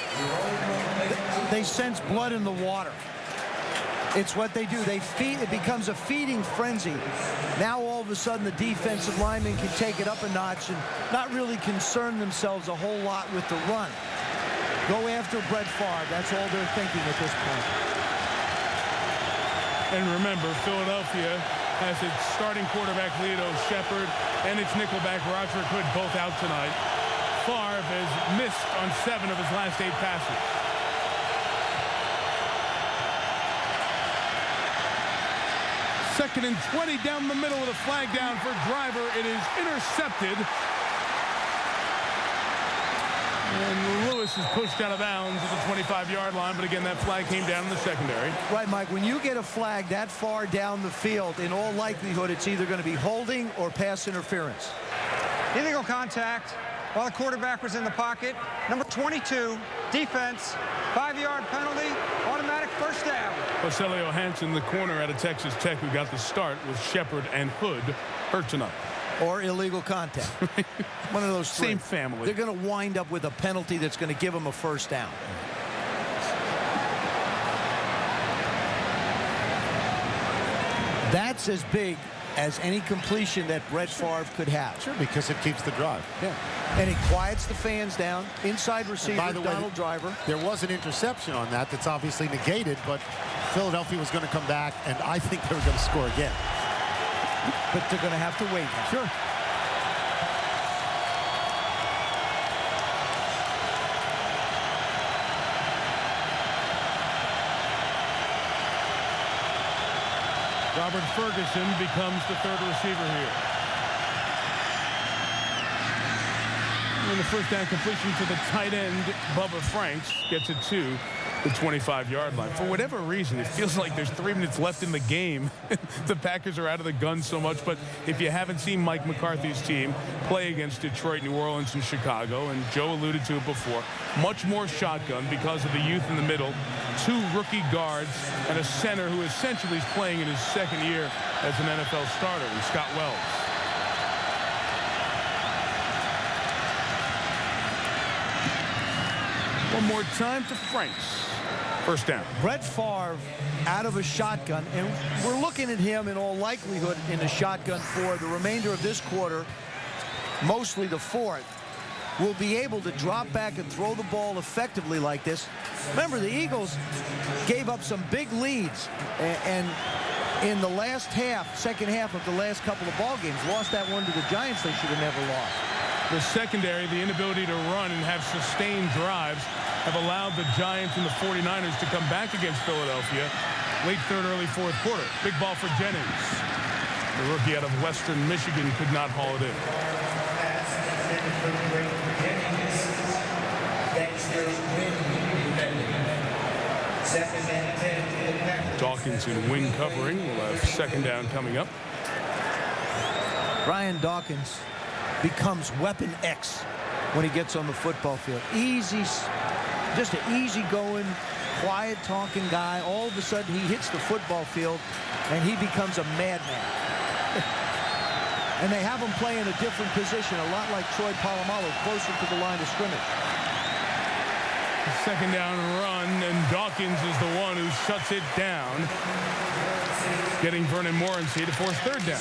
Speaker 2: They sense blood in the water. It's what they do. They feed. It becomes a feeding frenzy. Now all of a sudden the defensive linemen can take it up a notch and not really concern themselves a whole lot with the run. Go after Brett Favre. That's all they're thinking at this point.
Speaker 1: And remember, Philadelphia has its starting quarterback Leo Shepard and its nickelback Roderick Hood both out tonight. Favre has missed on 7 of his last 8 passes. Second and 20 down the middle with a flag down for Driver. It is intercepted. And Lewis is pushed out of bounds at the 25-yard line, but again, that flag came down in the secondary.
Speaker 2: Right, Mike, when you get a flag that far down the field, in all likelihood, it's either going to be holding or pass interference.
Speaker 6: Illegal contact while the quarterback was in the pocket. Number 22, defense, 5-yard penalty, automatic first down.
Speaker 1: Basilio Hansen, the corner out of Texas Tech, who got the start with Shepard and Hood, hurt tonight.
Speaker 2: Or illegal contact. One of those three.
Speaker 1: Same family.
Speaker 2: They're going to wind up with a penalty that's going to give them a first down. That's as big as any completion that Brett Favre could have.
Speaker 3: Sure, because it keeps the drive.
Speaker 2: Yeah. And it quiets the fans down. Inside receiver,
Speaker 3: By the way,
Speaker 2: Donald Driver.
Speaker 3: There was an interception on that that's obviously negated, but Philadelphia was going to come back, and I think they were going to score again.
Speaker 2: But they're going to have to wait now.
Speaker 3: Sure.
Speaker 1: Robert Ferguson becomes the third receiver here. And the first down completion to the tight end, Bubba Franks, gets it to the 25-yard line. For whatever reason, it feels like there's 3 minutes left in the game. The Packers are out of the gun so much, but if you haven't seen Mike McCarthy's team play against Detroit, New Orleans, and Chicago, and Joe alluded to it before, much more shotgun because of the youth in the middle, 2 rookie guards, and a center who essentially is playing in his second year as an NFL starter, and Scott Wells. One more time to Franks. First down.
Speaker 2: Brett Favre out of a shotgun, and we're looking at him in all likelihood in a shotgun for the remainder of this quarter, mostly the fourth. Will be able to drop back and throw the ball effectively like this. Remember, the Eagles gave up some big leads, and in the last half, second half of the last couple of ball games, lost that one to the Giants they should have never lost.
Speaker 1: The secondary, the inability to run and have sustained drives have allowed the Giants and the 49ers to come back against Philadelphia late third, early fourth quarter. Big ball for Jennings. The rookie out of Western Michigan could not haul it in. Dawkins in wing covering. We'll have second down coming up.
Speaker 2: Brian Dawkins becomes Weapon X when he gets on the football field. Easy, just an easy-going, quiet-talking guy. All of a sudden, he hits the football field, and he becomes a madman. And they have him play in a different position, a lot like Troy Polamalu, closer to the line of scrimmage.
Speaker 1: Second down run, and Dawkins is the one who shuts it down, getting Vernon Morency to force third down.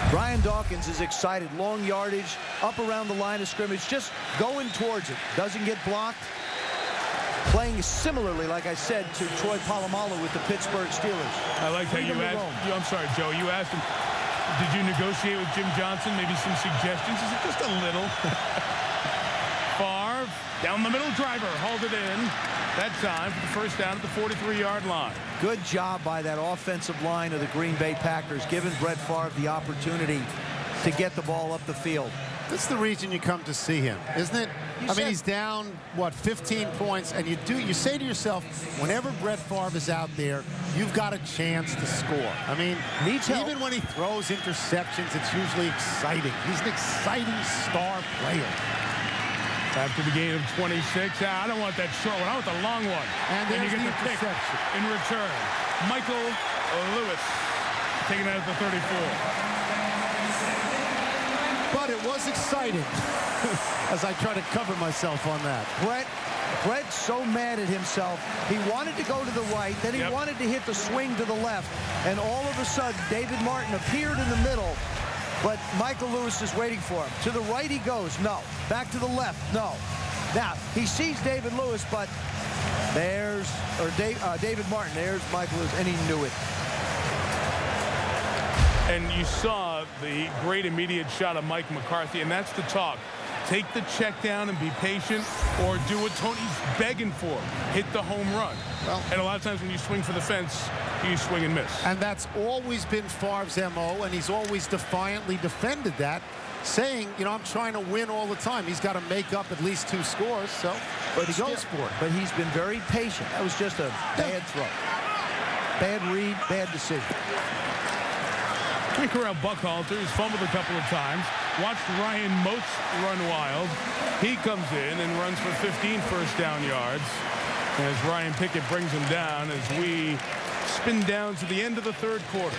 Speaker 2: Brian Dawkins is excited. Long yardage, up around the line of scrimmage, just going towards it. Doesn't get blocked. Playing similarly, like I said, to Troy Polamalu with the Pittsburgh Steelers.
Speaker 1: I like how you asked. I'm sorry, Joe. You asked him, did you negotiate with Jim Johnson? Maybe some suggestions? Is it just a little? Favre, down the middle driver, hauled it in. That time for the first down at the 43-yard line.
Speaker 2: Good job by that offensive line of the Green Bay Packers, giving Brett Favre the opportunity to get the ball up the field.
Speaker 3: That's the reason you come to see him, isn't it? I mean, he's down, what, 15 points, and you say to yourself, whenever Brett Favre is out there, you've got a chance to score. I mean, even when he throws interceptions, it's usually exciting. He's an exciting star player.
Speaker 1: After the gain of 26, I don't want that short one. I want the long one.
Speaker 3: And
Speaker 1: you get the pick in return. Michael Lewis taking out at the 34.
Speaker 3: But it was exciting as I try to cover myself on that.
Speaker 2: Brett's so mad at himself. He wanted to go to the right, then he wanted to hit the swing to the left, and all of a sudden, David Martin appeared in the middle, but Michael Lewis is waiting for him. To the right he goes, no. Back to the left, no. Now, he sees David Lewis, but there's, David Martin, there's Michael Lewis, and he knew it.
Speaker 1: And you saw the great immediate shot of Mike McCarthy, and that's the talk. Take the check down and be patient, or do what Tony's begging for. Hit the home run. Well, and a lot of times when you swing for the fence, you swing and miss.
Speaker 3: And that's always been Favre's MO, and he's always defiantly defended that, saying, you know, I'm trying to win all the time. He's got to make up at least 2 scores, so but he goes for it.
Speaker 2: But he's been very patient. That was just a bad throw. Bad read, bad decision.
Speaker 1: Quick around Buckhalter, who's fumbled a couple of times. Watched Ryan Moats run wild. He comes in and runs for 15 first down yards. As Ryan Pickett brings him down as we spin down to the end of the third quarter.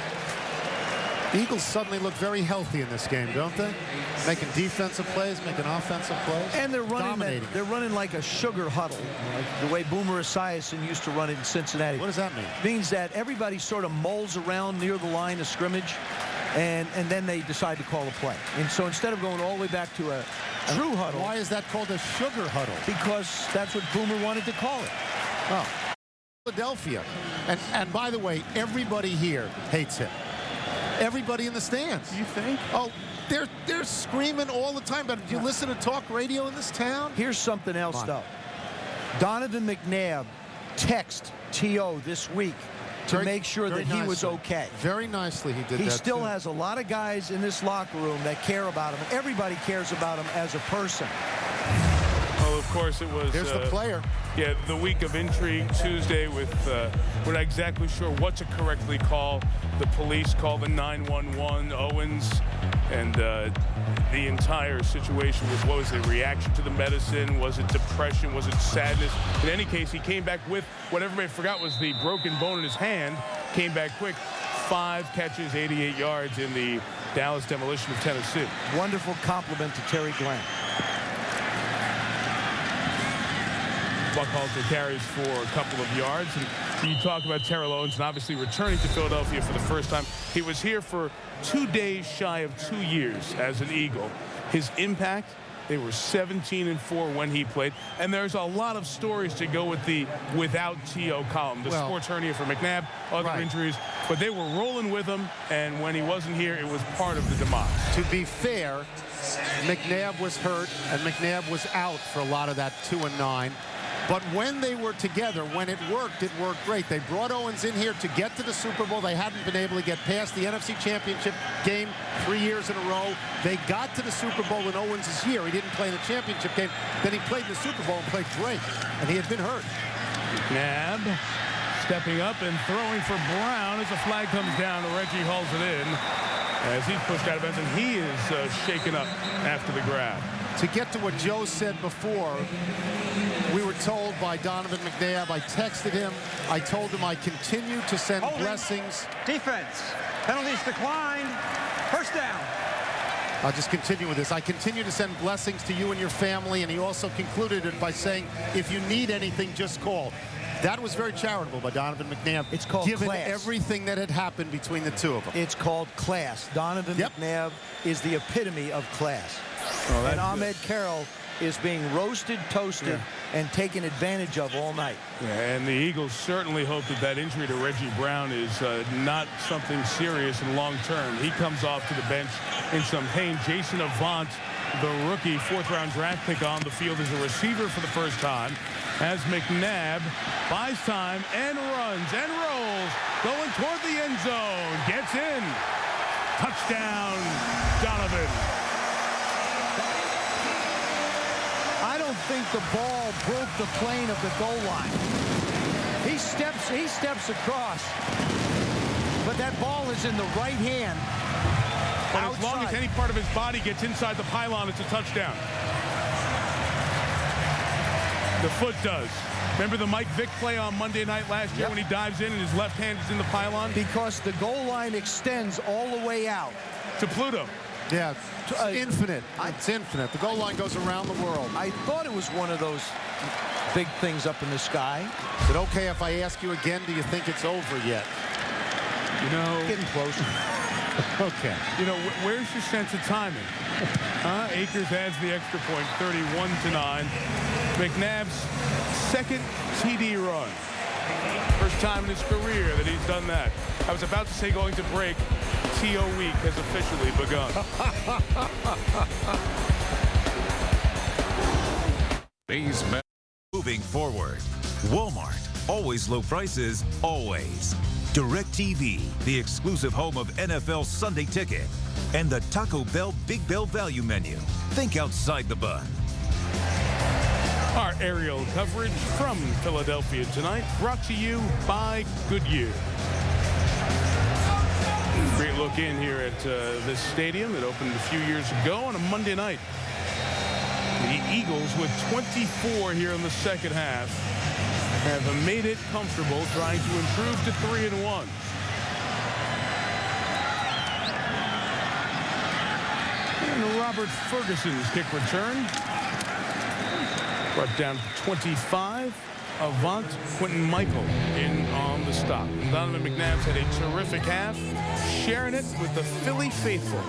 Speaker 3: The Eagles suddenly look very healthy in this game, don't they? Making defensive plays, making offensive plays.
Speaker 2: And they're running like a sugar huddle, like the way Boomer Esiason used to run it in Cincinnati.
Speaker 3: What does that mean?
Speaker 2: It means that everybody sort of mulls around near the line of scrimmage, and then they decide to call a play. And so instead of going all the way back to a true huddle.
Speaker 3: Why is that called a sugar huddle?
Speaker 2: Because that's what Boomer wanted to call it.
Speaker 3: Oh. Philadelphia. And by the way, everybody here hates him. Everybody in the stands.
Speaker 1: You think?
Speaker 3: Oh, they're screaming all the time. But do you listen to talk radio in this town?
Speaker 2: Here's something else, though. Donovan McNabb texted T.O. this week to make sure that he was okay.
Speaker 3: Very nicely he did that.
Speaker 2: He still has a lot of guys in this locker room that care about him. Everybody cares about him as a person.
Speaker 1: Oh, of course it was.
Speaker 3: Here's the player.
Speaker 1: Yeah, the week of intrigue Tuesday with we're not exactly sure what to correctly call. The police called the 911 Owens, and the entire situation was, what was the reaction to the medicine? Was it depression? Was it sadness? In any case, he came back with what everybody forgot was the broken bone in his hand. Came back quick. 5 catches, 88 yards in the Dallas demolition of Tennessee.
Speaker 2: Wonderful compliment to Terry Glenn.
Speaker 1: Buckhalter carries for a couple of yards. And you talk about Terrell Owens, and obviously returning to Philadelphia for the first time. He was here for 2 days shy of 2 years as an Eagle. His impact, they were 17-4 when he played. And there's a lot of stories to go with the without T.O. column. The sports hernia for McNabb, other injuries. But they were rolling with him, and when he wasn't here, it was part of the demise.
Speaker 3: To be fair, McNabb was hurt, and McNabb was out for a lot of that 2 and 9. But when they were together, when it worked great. They brought Owens in here to get to the Super Bowl. They hadn't been able to get past the NFC Championship game 3 years in a row. They got to the Super Bowl in Owens' year. He didn't play in the championship game. Then he played in the Super Bowl and played great. And he had been hurt.
Speaker 1: Nab stepping up and throwing for Brown as the flag comes down. Reggie hauls it in as he's pushed out of bounds, and he is shaken up after the grab.
Speaker 3: To get to what Joe said before, we were told by Donovan McNabb, I texted him, I told him I continue to send blessings.
Speaker 6: Defense. Penalties declined. First down.
Speaker 3: I'll just continue with this. I continue to send blessings to you and your family, and he also concluded it by saying, if you need anything, just call. That was very charitable by Donovan McNabb.
Speaker 2: It's called
Speaker 3: given
Speaker 2: class.
Speaker 3: Everything that had happened between the two of them.
Speaker 2: It's called class. Donovan McNabb is the epitome of class.
Speaker 1: Oh,
Speaker 2: and Ahmed Carroll is being roasted, toasted, and taken advantage of all night.
Speaker 1: Yeah, and the Eagles certainly hope that that injury to Reggie Brown is not something serious and long-term. He comes off to the bench in some pain. Jason Avant, the rookie fourth-round draft pick on the field as a receiver for the first time, as McNabb buys time and runs and rolls, going toward the end zone, gets in. Touchdown, Donovan.
Speaker 2: I don't think the ball broke the plane of the goal line. He steps across, but that ball is in the right hand.
Speaker 1: But as long as any part of his body gets inside the pylon, it's a touchdown. The foot does. Remember the Mike Vick play on Monday night last year when he dives in and his left hand is in the pylon?
Speaker 2: Because the goal line extends all the way out.
Speaker 1: To Pluto.
Speaker 3: Yeah, it's infinite. It's infinite. The goal line goes around the world.
Speaker 2: I thought it was one of those big things up in the sky.
Speaker 3: Is it okay if I ask you again, do you think it's over yet?
Speaker 1: You know,
Speaker 2: getting close.
Speaker 3: Okay.
Speaker 1: You know, where's your sense of timing? Akers adds the extra point, 31-9. McNabb's second TD run. First time in his career that he's done that. I was about to say going to break. TO week has officially begun.
Speaker 4: Moving forward, Walmart. Always low prices, always. DirecTV, the exclusive home of NFL Sunday Ticket. And the Taco Bell Big Bell Value Menu. Think outside the bun.
Speaker 1: Our aerial coverage from Philadelphia tonight, brought to you by Goodyear. Great look in here at this stadium. It opened a few years ago on a Monday night. The Eagles, with 24 here in the second half, have made it comfortable, trying to improve to 3-1. And Robert Ferguson's kick return. Brought down 25. Avant, Quentin Michael in on the stop. Donovan McNabb's had a terrific half, sharing it with the Philly faithful.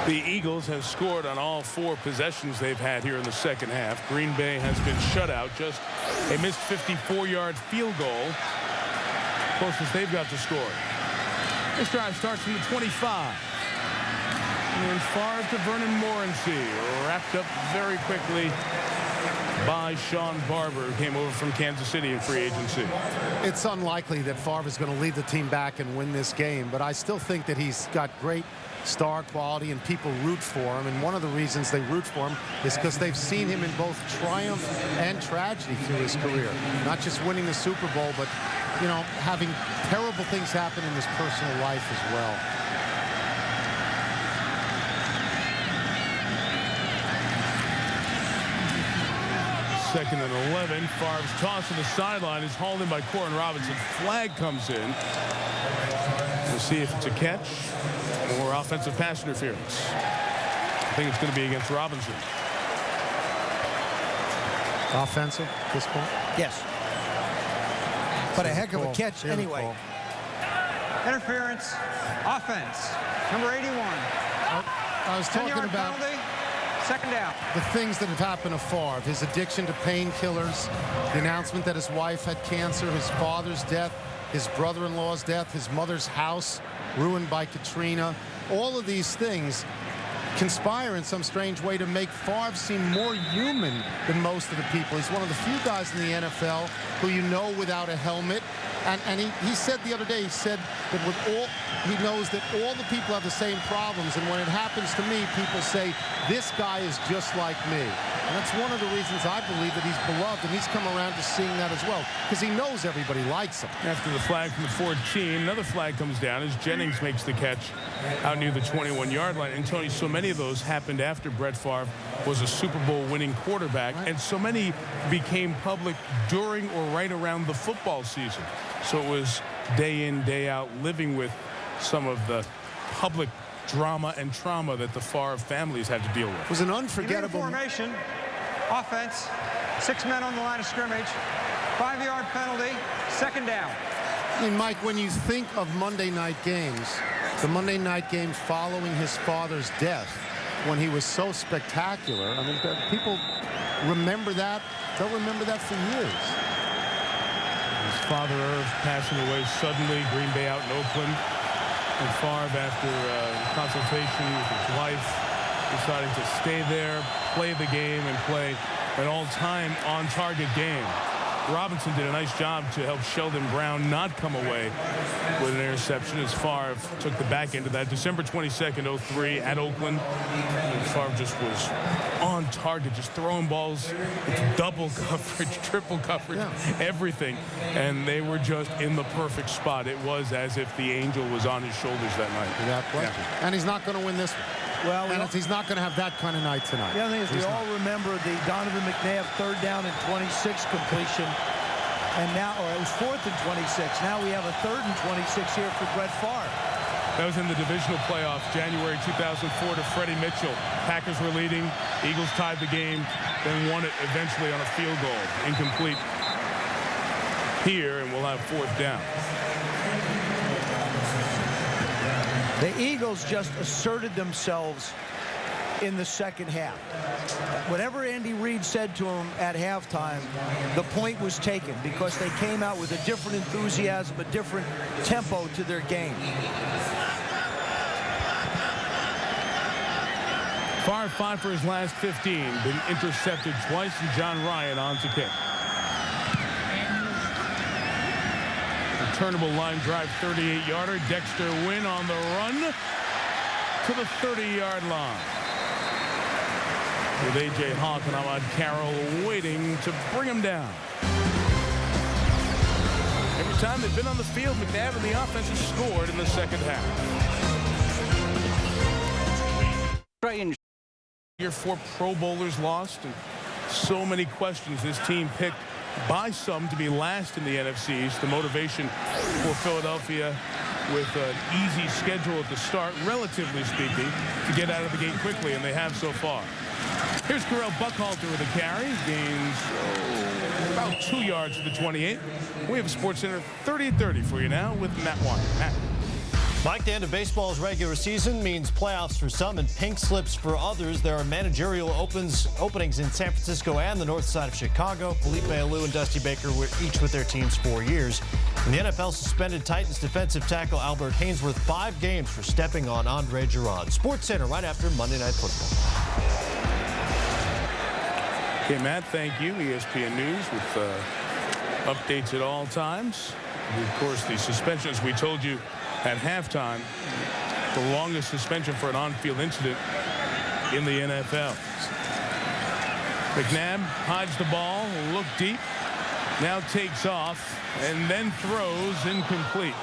Speaker 1: The Eagles have scored on all 4 possessions they've had here in the second half. Green Bay has been shut out. Just a missed 54-yard field goal. Closest they've got to score. This drive starts from the 25. And Favre to Vernon Morency, wrapped up very quickly by Sean Barber, who came over from Kansas City in free agency.
Speaker 3: It's unlikely that Favre is going to lead the team back and win this game, but I still think that he's got great star quality and people root for him, and one of the reasons they root for him is because they've seen him in both triumph and tragedy through his career. Not just winning the Super Bowl, but, you know, having terrible things happen in his personal life as well.
Speaker 1: Second and 11. Favre's toss to the sideline is hauled in by Corin Robinson. Flag comes in. We'll see if it's a catch or offensive pass interference. I think it's going to be against Robinson.
Speaker 3: Offensive at this point?
Speaker 2: Yes. But a heck of a catch anyway.
Speaker 6: Interference. Offense. Number 81.
Speaker 3: I was talking about
Speaker 6: penalty. Second down.
Speaker 3: The things that have happened to Favre, his addiction to painkillers, the announcement that his wife had cancer, his father's death, his brother-in-law's death, his mother's house ruined by Katrina. All of these things conspire in some strange way to make Favre seem more human than most of the people. He's one of the few guys in the NFL who you know without a helmet. And he said the other day, he said that with all, he knows that all the people have the same problems. And when it happens to me, people say, this guy is just like me. And that's one of the reasons I believe that he's beloved, and he's come around to seeing that as well, because he knows everybody likes him.
Speaker 1: After the flag from the 14, another flag comes down as Jennings makes the catch out near the 21-yard line. And, Tony, so many of those happened after Brett Favre was a Super Bowl winning quarterback, and so many became public during or right around the football season. So it was day in, day out, living with some of the public drama and trauma that the Favre families had to deal with.
Speaker 3: It was an unforgettable
Speaker 6: formation. Offense, 6 men on the line of scrimmage, 5-yard penalty, second down.
Speaker 3: I mean, Mike, when you think of Monday night games, the Monday night game following his father's death, when he was so spectacular, I mean, people remember that. They'll remember that for years.
Speaker 1: His father, Irv, passing away suddenly, Green Bay out in Oakland. And Favre, after consultation with his wife, decided to stay there, play the game, and play an all-time on-target game. Robinson did a nice job to help Sheldon Brown not come away with an interception as Favre took the back end of that. December 22nd, 03 at Oakland. And Favre just was on target, just throwing balls, double coverage, triple coverage, everything. And they were just in the perfect spot. It was as if the angel was on his shoulders that night.
Speaker 3: Without question. Yeah. And he's not going to win this one. Well, and he's not going to have that kind of night tonight.
Speaker 2: The other thing is we all remember the Donovan McNabb 3rd down and 26 completion. And now, or it was 4th and 26. Now we have a 3rd and 26 here for Brett Favre.
Speaker 1: That was in the divisional playoff, January 2004 to Freddie Mitchell. Packers were leading. Eagles tied the game, then won it eventually on a field goal. Incomplete here, and we'll have 4th down.
Speaker 2: The Eagles just asserted themselves in the second half. Whatever Andy Reid said to him at halftime, the point was taken because they came out with a different enthusiasm, a different tempo to their game.
Speaker 1: Favre 5 for his last 15, been intercepted twice, and John Ryan on to kick. Returnable line drive, 38-yarder. Dexter Wynn on the run to the 30-yard line. With A.J. Hawk and Ahmad Carroll waiting to bring him down. Every time they've been on the field, McNabb and the offense has scored in the second half. Your 4 Pro Bowlers lost, and so many questions. This team picked by some to be last in the NFC East. The motivation for Philadelphia with an easy schedule at the start, relatively speaking, to get out of the gate quickly, and they have so far. Here's Correll Buckhalter with a carry. Gains about 2 yards to the 28. We have a SportsCenter 30-30 for you now with Matt Wine. Matt.
Speaker 10: Mike, the end of baseball's regular season means playoffs for some and pink slips for others. There are managerial openings in San Francisco and the north side of Chicago. Felipe Alou and Dusty Baker were each with their teams 4 years. And the NFL suspended Titans defensive tackle Albert Hainsworth 5 games for stepping on Andre Giroud. SportsCenter right after Monday Night Football.
Speaker 1: Okay, Matt, thank you. ESPN News with updates at all times. And of course, the suspensions we told you at halftime, the longest suspension for an on-field incident in the NFL. McNabb hides the ball, look deep, now takes off, and then throws incomplete.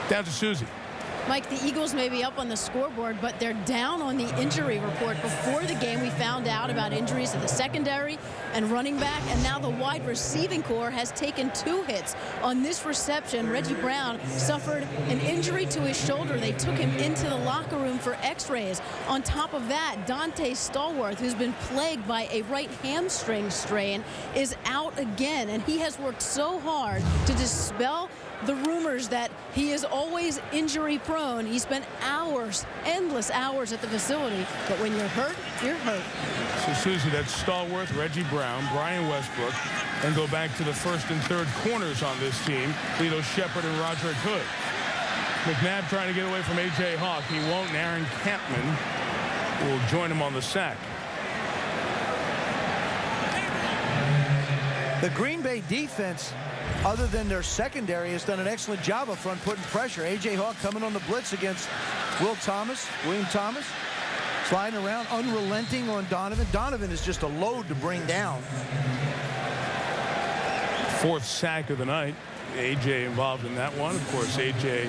Speaker 1: Down to Susie.
Speaker 9: Mike, the Eagles may be up on the scoreboard, but they're down on the injury report. Before the game, we found out about injuries to the secondary and running back, and now the wide receiving core has taken 2 hits. On this reception, Reggie Brown suffered an injury to his shoulder. They took him into the locker room for x-rays. On top of that, Dante Stallworth, who's been plagued by a right hamstring strain, is out again, and he has worked so hard to dispel the rumors that he is always injury prone. He spent hours, endless hours at the facility. But when you're hurt, you're hurt.
Speaker 1: So, Susie, that's Stallworth, Reggie Brown, Brian Westbrook, and go back to the 1st and 3rd corners on this team, Lito Shepherd and Roderick Hood. McNabb trying to get away from A.J. Hawk. He won't, and Aaron Campman will join him on the sack.
Speaker 2: The Green Bay defense, other than their secondary, has done an excellent job up front putting pressure. A.J. Hawk coming on the blitz against William Thomas. Sliding around, unrelenting on Donovan. Donovan is just a load to bring down.
Speaker 1: 4th sack of the night. A.J. involved in that one. Of course, A.J.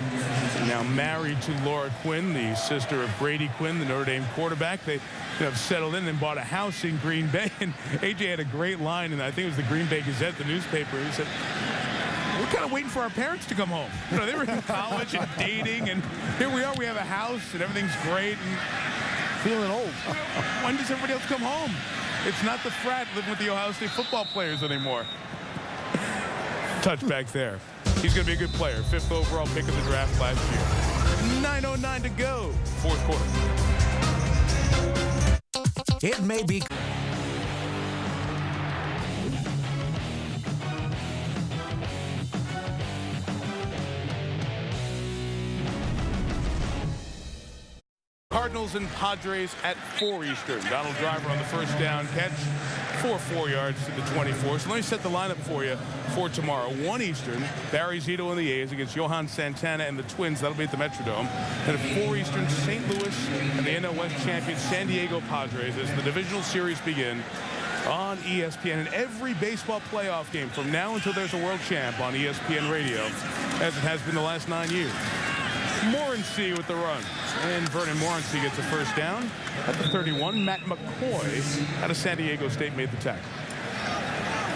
Speaker 1: now married to Laura Quinn, the sister of Brady Quinn, the Notre Dame quarterback. They have settled in and bought a house in Green Bay. And A.J. had a great line, and I think it was the Green Bay Gazette, the newspaper. He said, we're kind of waiting for our parents to come home. You know, they were in college and dating, and here we are. We have a house, and everything's great. And
Speaker 2: feeling old.
Speaker 1: When does everybody else come home? It's not the frat living with the Ohio State football players anymore. Touchback there. He's going to be a good player. 5th overall pick of the draft last year. 9:09 to go. 4th quarter.
Speaker 4: It may be.
Speaker 1: Cardinals and Padres at 4 Eastern. Donald Driver on the first down catch for 4 yards to the 24. So let me set the lineup for you for tomorrow. 1 Eastern, Barry Zito and the A's against Johan Santana and the Twins. That'll be at the Metrodome. Then at 4 Eastern, St. Louis and the NL West champion San Diego Padres as the divisional series begin on ESPN. And every baseball playoff game from now until there's a world champ on ESPN radio, as it has been the last 9 years. Morency with the run. And Vernon Morency gets a first down at the 31. Matt McCoy out of San Diego State made the tackle.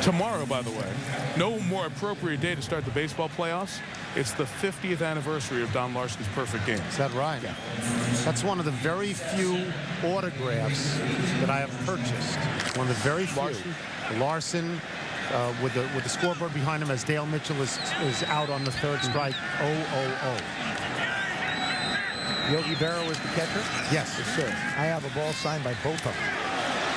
Speaker 1: Tomorrow, by the way, no more appropriate day to start the baseball playoffs. It's the 50th anniversary of Don Larson's perfect game.
Speaker 3: Is that right?
Speaker 1: Yeah.
Speaker 3: That's one of the very few autographs that I have purchased. One of the very few. Larson with the scoreboard behind him as Dale Mitchell is out on the 3rd strike. 0-0-0.
Speaker 2: Yogi Berra was the catcher?
Speaker 3: Yes, sir.
Speaker 2: I have a ball signed by both of them.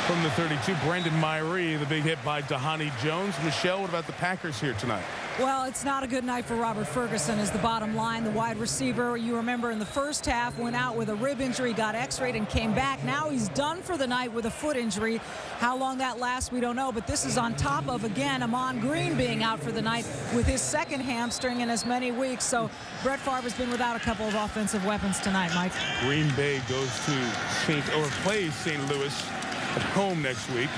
Speaker 1: From the 32, Brandon Myrie, the big hit by Dhani Jones. Michelle, what about the Packers here tonight?
Speaker 5: Well, it's not a good night for Robert Ferguson is the bottom line. The wide receiver, you remember in the first half, went out with a rib injury, got x-rayed and came back. Now he's done for the night with a foot injury. How long that lasts, we don't know. But this is on top of, again, Amon Green being out for the night with his 2nd hamstring in as many weeks. So Brett Favre has been without a couple of offensive weapons tonight, Mike.
Speaker 1: Green Bay goes to plays St. Louis at home next week.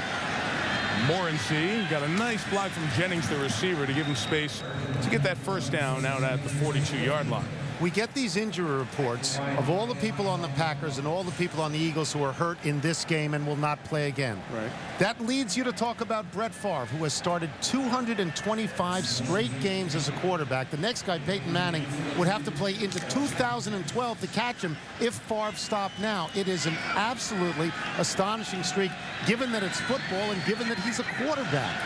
Speaker 1: Morency got a nice block from Jennings, the receiver, to give him space to get that first down out at the 42-yard line.
Speaker 3: We get these injury reports of all the people on the Packers and all the people on the Eagles who are hurt in this game and will not play again.
Speaker 1: Right.
Speaker 3: That leads you to talk about Brett Favre, who has started 225 straight games as a quarterback. The next guy, Peyton Manning, would have to play into 2012 to catch him if Favre stopped now. It is an absolutely astonishing streak, given that it's football and given that he's a quarterback.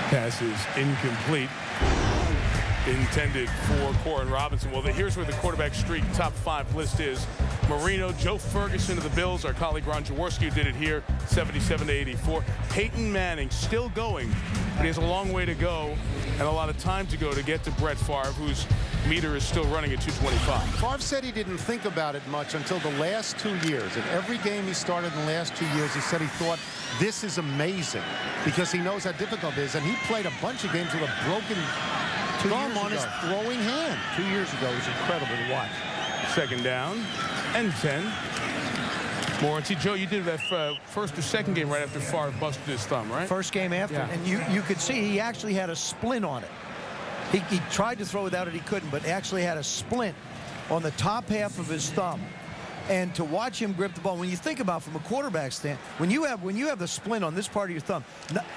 Speaker 1: Pass is incomplete. Intended for Corin Robinson. Well, here's where the quarterback streak top 5 list is. Marino, Joe Ferguson of the Bills, our colleague Ron Jaworski did it here, 77-84. Peyton Manning still going, but he has a long way to go and a lot of time to go to get to Brett Favre, whose meter is still running at 225.
Speaker 3: Favre said he didn't think about it much until the last 2 years. In every game he started in the last 2 years, he said he thought, this is amazing, because he knows how difficult it is. And he played a bunch of games with a broken thumb on his throwing hand.
Speaker 2: 2 years ago, it was incredible to watch.
Speaker 1: 2nd down and 10. Morency, Joe, you did that first or second game right after Favre busted his thumb, right?
Speaker 2: First game after,
Speaker 1: Yeah.
Speaker 2: and you could see he actually had a splint on it. He tried to throw without it, he couldn't, but actually had a splint on the top half of his thumb. And to watch him grip the ball, when you think about from a quarterback stand, when you have the splint on this part of your thumb,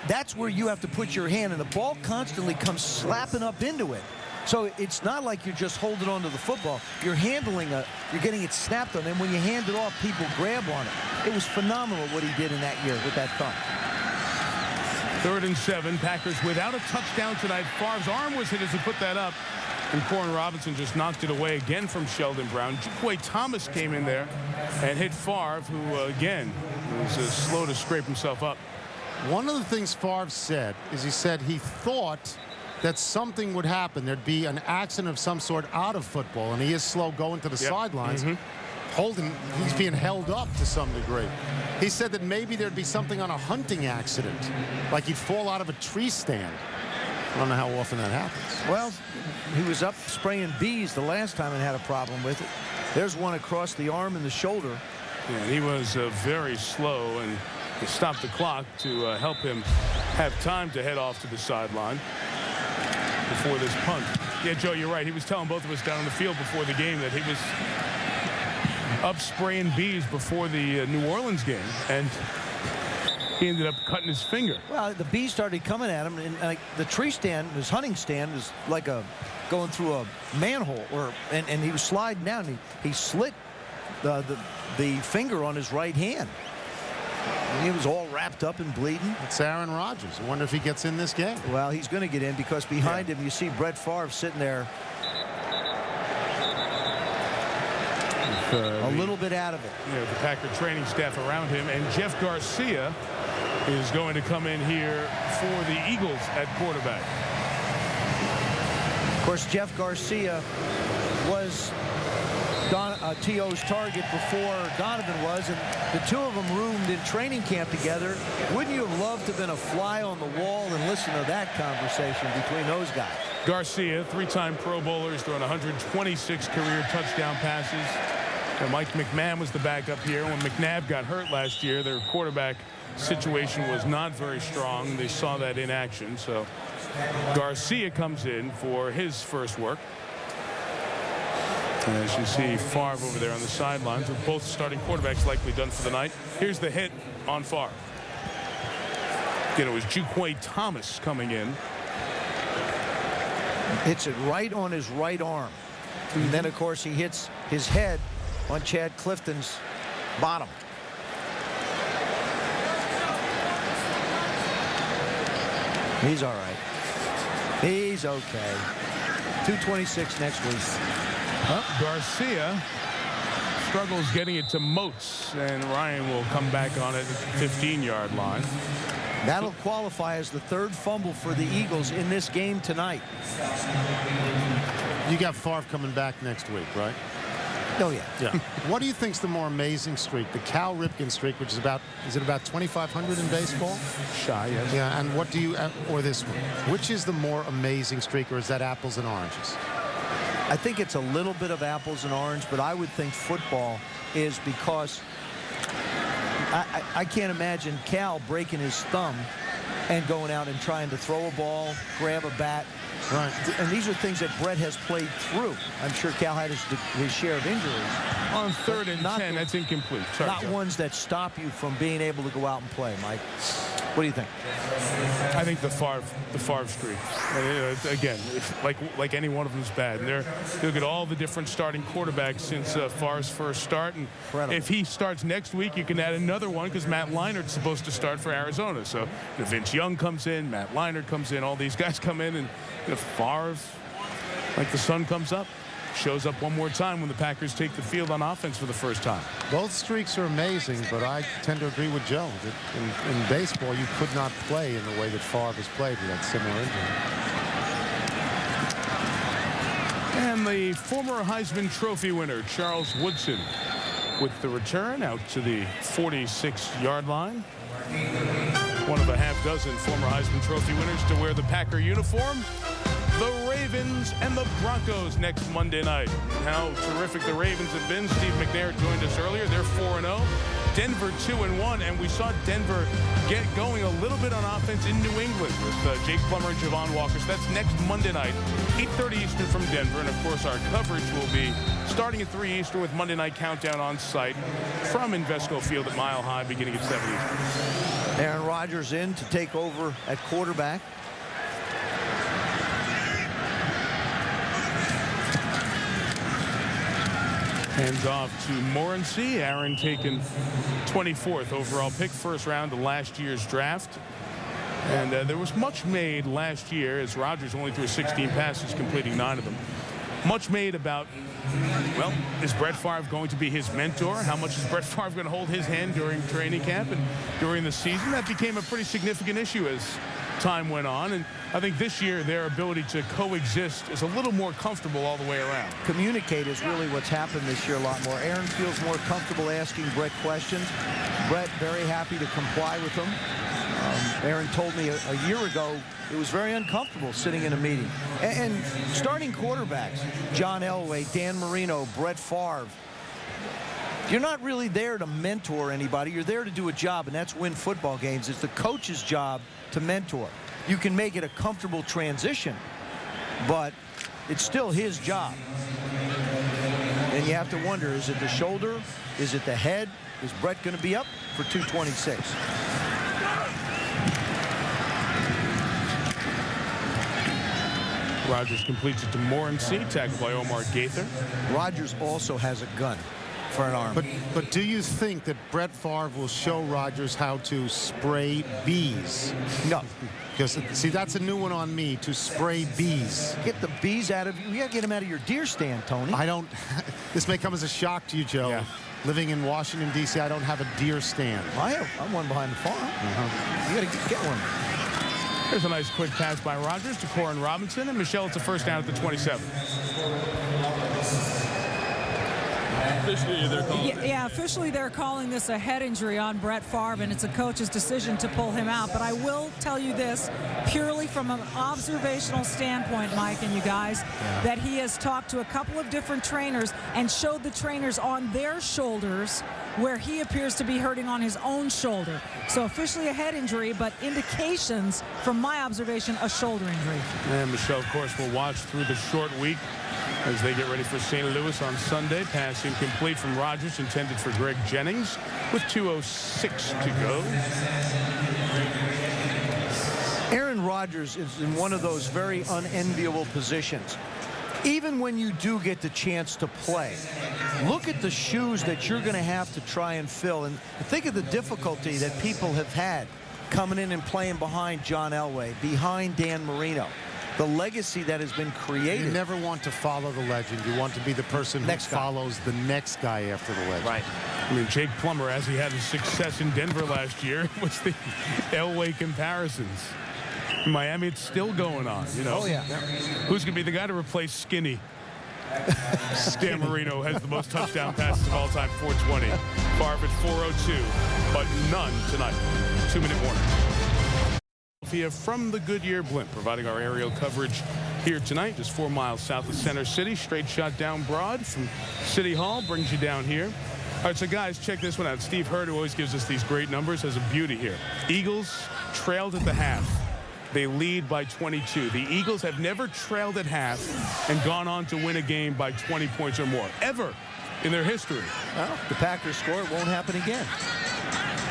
Speaker 2: that's where you have to put your hand, and the ball constantly comes slapping up into it. So it's not like you're just holding on to the football. You're handling it. You're getting it snapped on. And when you hand it off, people grab on it. It was phenomenal what he did in that year with that thumb.
Speaker 1: 3rd and 7. Packers without a touchdown tonight. Favre's arm was hit as he put that up. And Corin Robinson just knocked it away again from Sheldon Brown. Jaquay Thomas came in there and hit Favre, who, again, was slow to scrape himself up.
Speaker 3: One of the things Favre said is he said he thought that something would happen. There'd be an accident of some sort out of football, and he is slow going to the sidelines. He's being held up to some degree. He said that maybe there'd be something on a hunting accident, like he'd fall out of a tree stand. I don't know how often that happens.
Speaker 2: Well, he was up spraying bees the last time and had a problem with it. There's one across the arm and the shoulder.
Speaker 1: Yeah, he was very slow, and he stopped the clock to help him have time to head off to the sideline before this punt. Yeah, Joe, you're right. He was telling both of us down on the field before the game that he was up spraying bees before the New Orleans game, and he ended up cutting his finger.
Speaker 2: Well, the bees started coming at him, and the tree stand, his hunting stand, was like going through a manhole, and he was sliding down. He slit the finger on his right hand. And he was all wrapped up and bleeding.
Speaker 3: It's Aaron Rodgers. I wonder if he gets in this game.
Speaker 2: Well, he's going to get in because behind him you see Brett Favre sitting there a little bit out of it.
Speaker 1: Yeah, the Packer training staff around him, and Jeff Garcia is going to come in here for the Eagles at quarterback.
Speaker 2: Of course, Jeff Garcia was T.O.'s target before Donovan was, and the two of them roomed in training camp together. Wouldn't you have loved to have been a fly on the wall and listen to that conversation between those guys?
Speaker 1: Garcia, three-time Pro Bowler, has thrown 126 career touchdown passes. And Mike McMahon was the backup here. When McNabb got hurt last year, their quarterback situation was not very strong. They saw that in action. So Garcia comes in for his first work. And as you see Favre over there on the sidelines, with both starting quarterbacks likely done for the night. Here's the hit on Favre. Again, it was Juquay Thomas coming in.
Speaker 2: Hits it right on his right arm. And then, of course, he hits his head on Chad Clifton's bottom. He's all right. He's okay. 226 next week.
Speaker 1: Garcia struggles getting it to Moats, and Ryan will come back on it at the 15-yard line.
Speaker 2: That'll qualify as the third fumble for the Eagles in this game tonight.
Speaker 3: You got Favre coming back next week, right?
Speaker 2: Oh, yeah.
Speaker 3: Yeah. What do you think's the more amazing streak? The Cal Ripken streak, which is about 2,500 in baseball?
Speaker 1: Shy, yes.
Speaker 3: Yeah, and what do you, or this one? Which is the more amazing streak, or is that apples and oranges?
Speaker 2: I think it's a little bit of apples and orange, but I would think football is, because I can't imagine Cal breaking his thumb and going out and trying to throw a ball, grab a bat.
Speaker 3: Right.
Speaker 2: And these are things that Brett has played through. I'm sure Cal had his share of injuries.
Speaker 1: On 3rd and 10, that's incomplete. Sorry,
Speaker 2: not
Speaker 1: Joe.
Speaker 2: Ones that stop you from being able to go out and play, Mike. What do you think?
Speaker 1: I think the Favre streak. Again, like any one of them is bad. And look at all the different starting quarterbacks since Favre's first start. And
Speaker 2: Incredible. If
Speaker 1: he starts next week, you can add another one because Matt Leinert's supposed to start for Arizona. So Vince Young comes in, Matt Leinart comes in, all these guys come in, and Favre, like the sun comes up, shows up one more time when the Packers take the field on offense for the first time.
Speaker 3: Both streaks are amazing, but I tend to agree with Joe that in baseball you could not play in the way that Favre has played with that similar injury.
Speaker 1: And the former Heisman Trophy winner, Charles Woodson, with the return out to the 46-yard line. One of a half dozen former Heisman Trophy winners to wear the Packer uniform. The Ravens and the Broncos next Monday night. How terrific the Ravens have been. Steve McNair joined us earlier. They're 4-0. Denver 2-1, and we saw Denver get going a little bit on offense in New England with Jake Plummer and Javon Walker. So that's next Monday night, 8:30 Eastern from Denver. And, of course, our coverage will be starting at 3 Eastern with Monday Night Countdown on site from Invesco Field at Mile High beginning at 7 Eastern.
Speaker 2: Aaron Rodgers in to take over at quarterback.
Speaker 1: Hands off to Morency. Aaron taken 24th overall pick, first round of last year's draft. And there was much made last year as Rodgers only threw 16 passes, completing 9 of them. Much made about, well, is Brett Favre going to be his mentor? How much is Brett Favre going to hold his hand during training camp and during the season? That became a pretty significant issue as time went on, and I think this year their ability to coexist is a little more comfortable all the way around.
Speaker 2: Communicate is really what's happened this year a lot more. Aaron feels more comfortable asking Brett questions. Brett very happy to comply with them. Aaron told me a year ago it was very uncomfortable sitting in a meeting. And starting quarterbacks, John Elway, Dan Marino, Brett Favre, you're not really there to mentor anybody. You're there to do a job, and that's win football games. It's the coach's job to mentor. You can make it a comfortable transition, but it's still his job. And you have to wonder, is it the shoulder? Is it the head? Is Brett going to be up for 226?
Speaker 1: Rodgers completes it to Morency, tackled by Omar Gaither.
Speaker 2: Rodgers also has a gun for an arm.
Speaker 3: But do you think that Brett Favre will show Rodgers how to spray bees?
Speaker 2: No.
Speaker 3: Because, see, that's a new one on me, to spray bees.
Speaker 2: Get the bees out of you. You got to get them out of your deer stand, Tony.
Speaker 3: I don't. This may come as a shock to you, Joe.
Speaker 1: Yeah.
Speaker 3: Living in Washington, D.C., I don't have a deer stand.
Speaker 2: I'm one behind the farm. You got to get one.
Speaker 1: There's a nice quick pass by Rodgers to Corin Robinson, and Michelle, it's a first down at the 27.
Speaker 5: Officially they're calling this a head injury on Brett Favre, and it's a coach's decision to pull him out. But I will tell you this, purely from an observational standpoint, Mike and you guys, that he has talked to a couple of different trainers and showed the trainers on their shoulders where he appears to be hurting on his own shoulder. So officially a head injury, but indications from my observation, a shoulder injury.
Speaker 1: And Michelle, of course, will watch through the short week as they get ready for St. Louis on Sunday. Pass incomplete from Rodgers, intended for Greg Jennings, with 2:06 to go.
Speaker 2: Aaron Rodgers is in one of those very unenviable positions. Even when you do get the chance to play, look at the shoes that you're going to have to try and fill. And think of the difficulty that people have had coming in and playing behind John Elway, behind Dan Marino. The legacy that has been created.
Speaker 3: You never want to follow the legend. You want to be the person who follows the next guy after the legend.
Speaker 1: Right. I mean, Jake Plummer, as he had his success in Denver last year, was the Elway comparisons. In Miami, it's still going on, you know.
Speaker 2: Oh, yeah.
Speaker 1: Who's going to be the guy to replace Skinny? Dan Marino has the most touchdown passes of all time, 420. Favre at 402, but none tonight. 2-minute warning. From the Goodyear Blimp, providing our aerial coverage here tonight, just 4 miles south of Center City. Straight shot down Broad from City Hall brings you down here. All right, so guys, check this one out. Steve Hurd, who always gives us these great numbers, has a beauty here. Eagles trailed at the half. They lead by 22. The Eagles have never trailed at half and gone on to win a game by 20 points or more, ever in their history.
Speaker 2: Well, the Packers score, it won't happen again.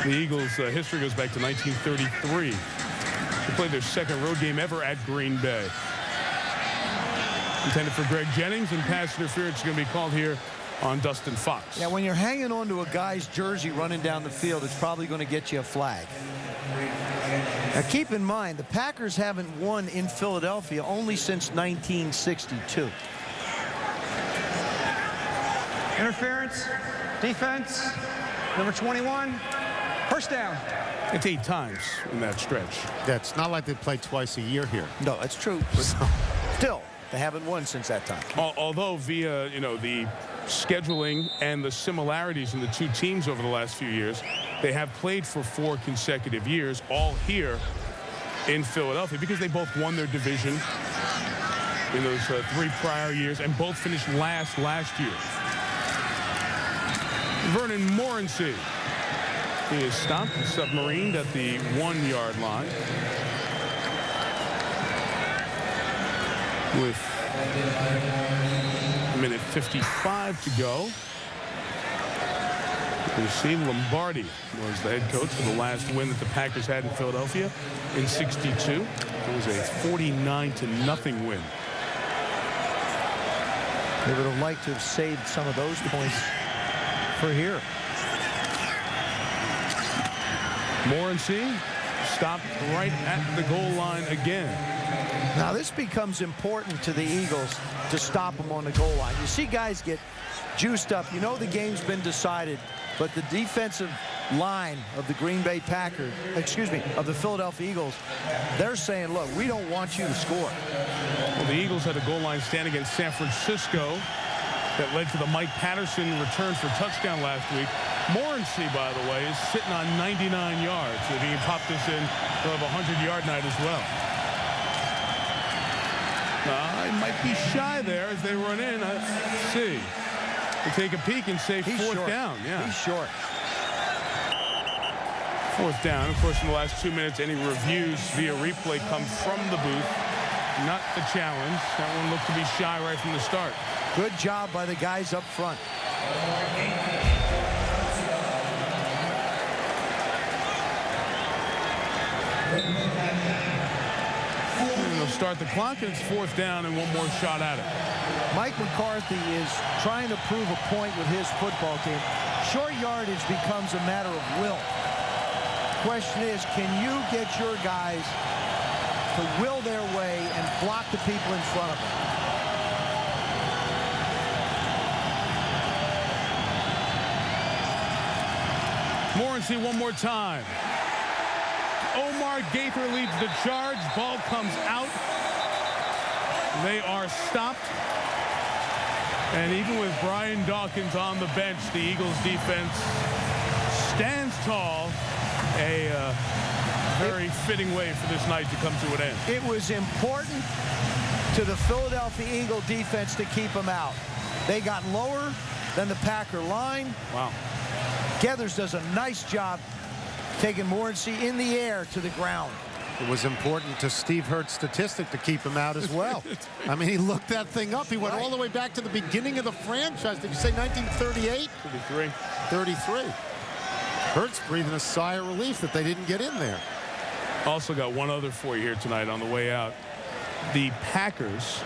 Speaker 1: The Eagles' history goes back to 1933. They played their second road game ever at Green Bay. Intended for Greg Jennings, and pass interference is going to be called here on Dustin Fox.
Speaker 2: Yeah, when you're hanging on to a guy's jersey running down the field, it's probably going to get you a flag. Now, keep in mind, the Packers haven't won in Philadelphia only since 1962.
Speaker 6: Interference, defense, number 21, first down.
Speaker 1: It's 8 times in that stretch.
Speaker 3: That's not like they play twice a year here.
Speaker 2: No, that's true. But still, they haven't won since that time.
Speaker 1: Although via, the scheduling and the similarities in the two teams over the last few years, they have played for 4 consecutive years, all here in Philadelphia, because they both won their division in those 3 prior years and both finished last year. Vernon Morency. He is stopped and submarined at the 1-yard line. With a minute 55 to go. You see, Lombardi was the head coach for the last win that the Packers had in Philadelphia in '62. It was a 49-0 win.
Speaker 2: They would have liked to have saved some of those points for here.
Speaker 1: Morency stopped right at the goal line again.
Speaker 2: Now this becomes important to the Eagles to stop them on the goal line. You see guys get juiced up. You know the game's been decided, but the defensive line of the Green Bay Packers, of the Philadelphia Eagles, they're saying, look, we don't want you to score.
Speaker 1: Well, the Eagles had a goal line stand against San Francisco that led to the Mike Patterson return for touchdown last week. Morency, by the way, is sitting on 99 yards. If he can pop this in, he'll have a 100-yard night as well. He might be shy there as they run in. Let's see. They take a peek and say fourth down. Yeah.
Speaker 2: He's short.
Speaker 1: Fourth down. Of course, in the last 2 minutes, any reviews via replay come from the booth. Not the challenge. That one looked to be shy right from the start.
Speaker 2: Good job by the guys up front.
Speaker 1: They'll start the clock, and it's fourth down and one more shot at it.
Speaker 2: Mike McCarthy is trying to prove a point with his football team. Short yardage becomes a matter of will. Question is, can you get your guys to will their way and block the people in front of them?
Speaker 1: Morency one more time. Omar Gaither leads the charge. Ball comes out. They are stopped. And even with Brian Dawkins on the bench, the Eagles defense stands tall. A very fitting way for this night to come to an end.
Speaker 2: It was important to the Philadelphia Eagle defense to keep them out. They got lower than the Packer line.
Speaker 1: Wow.
Speaker 2: Gathers does a nice job taking Morency in the air to the ground.
Speaker 3: It was important to Steve Hurt's statistic to keep him out as well. I mean, he looked that thing up. He went all the way back to the beginning of the franchise. Did you say 1938?
Speaker 1: 33.
Speaker 3: 33. Hurt's breathing a sigh of relief that they didn't get in there.
Speaker 1: Also got one other for you here tonight on the way out. The Packers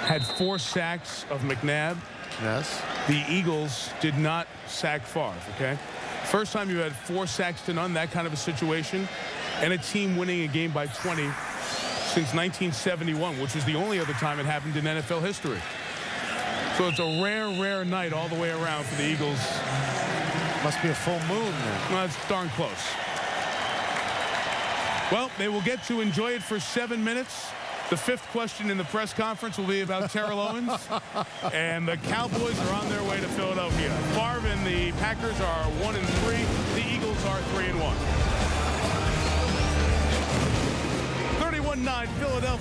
Speaker 1: had 4 sacks of McNabb.
Speaker 3: Yes.
Speaker 1: The Eagles did not sack Favre, okay? First time you had 4 sacks to none, that kind of a situation, and a team winning a game by 20 since 1971, which was the only other time it happened in NFL history. So it's a rare, rare night all the way around for the Eagles.
Speaker 3: Must be a full moon then.
Speaker 1: Well, that's darn close. Well, they will get to enjoy it for 7 minutes. The 5th question in the press conference will be about Terrell Owens. And the Cowboys are on their way to Philadelphia. Favre and the Packers are 1-3. The Eagles are 3-1. 31-9 Philadelphia.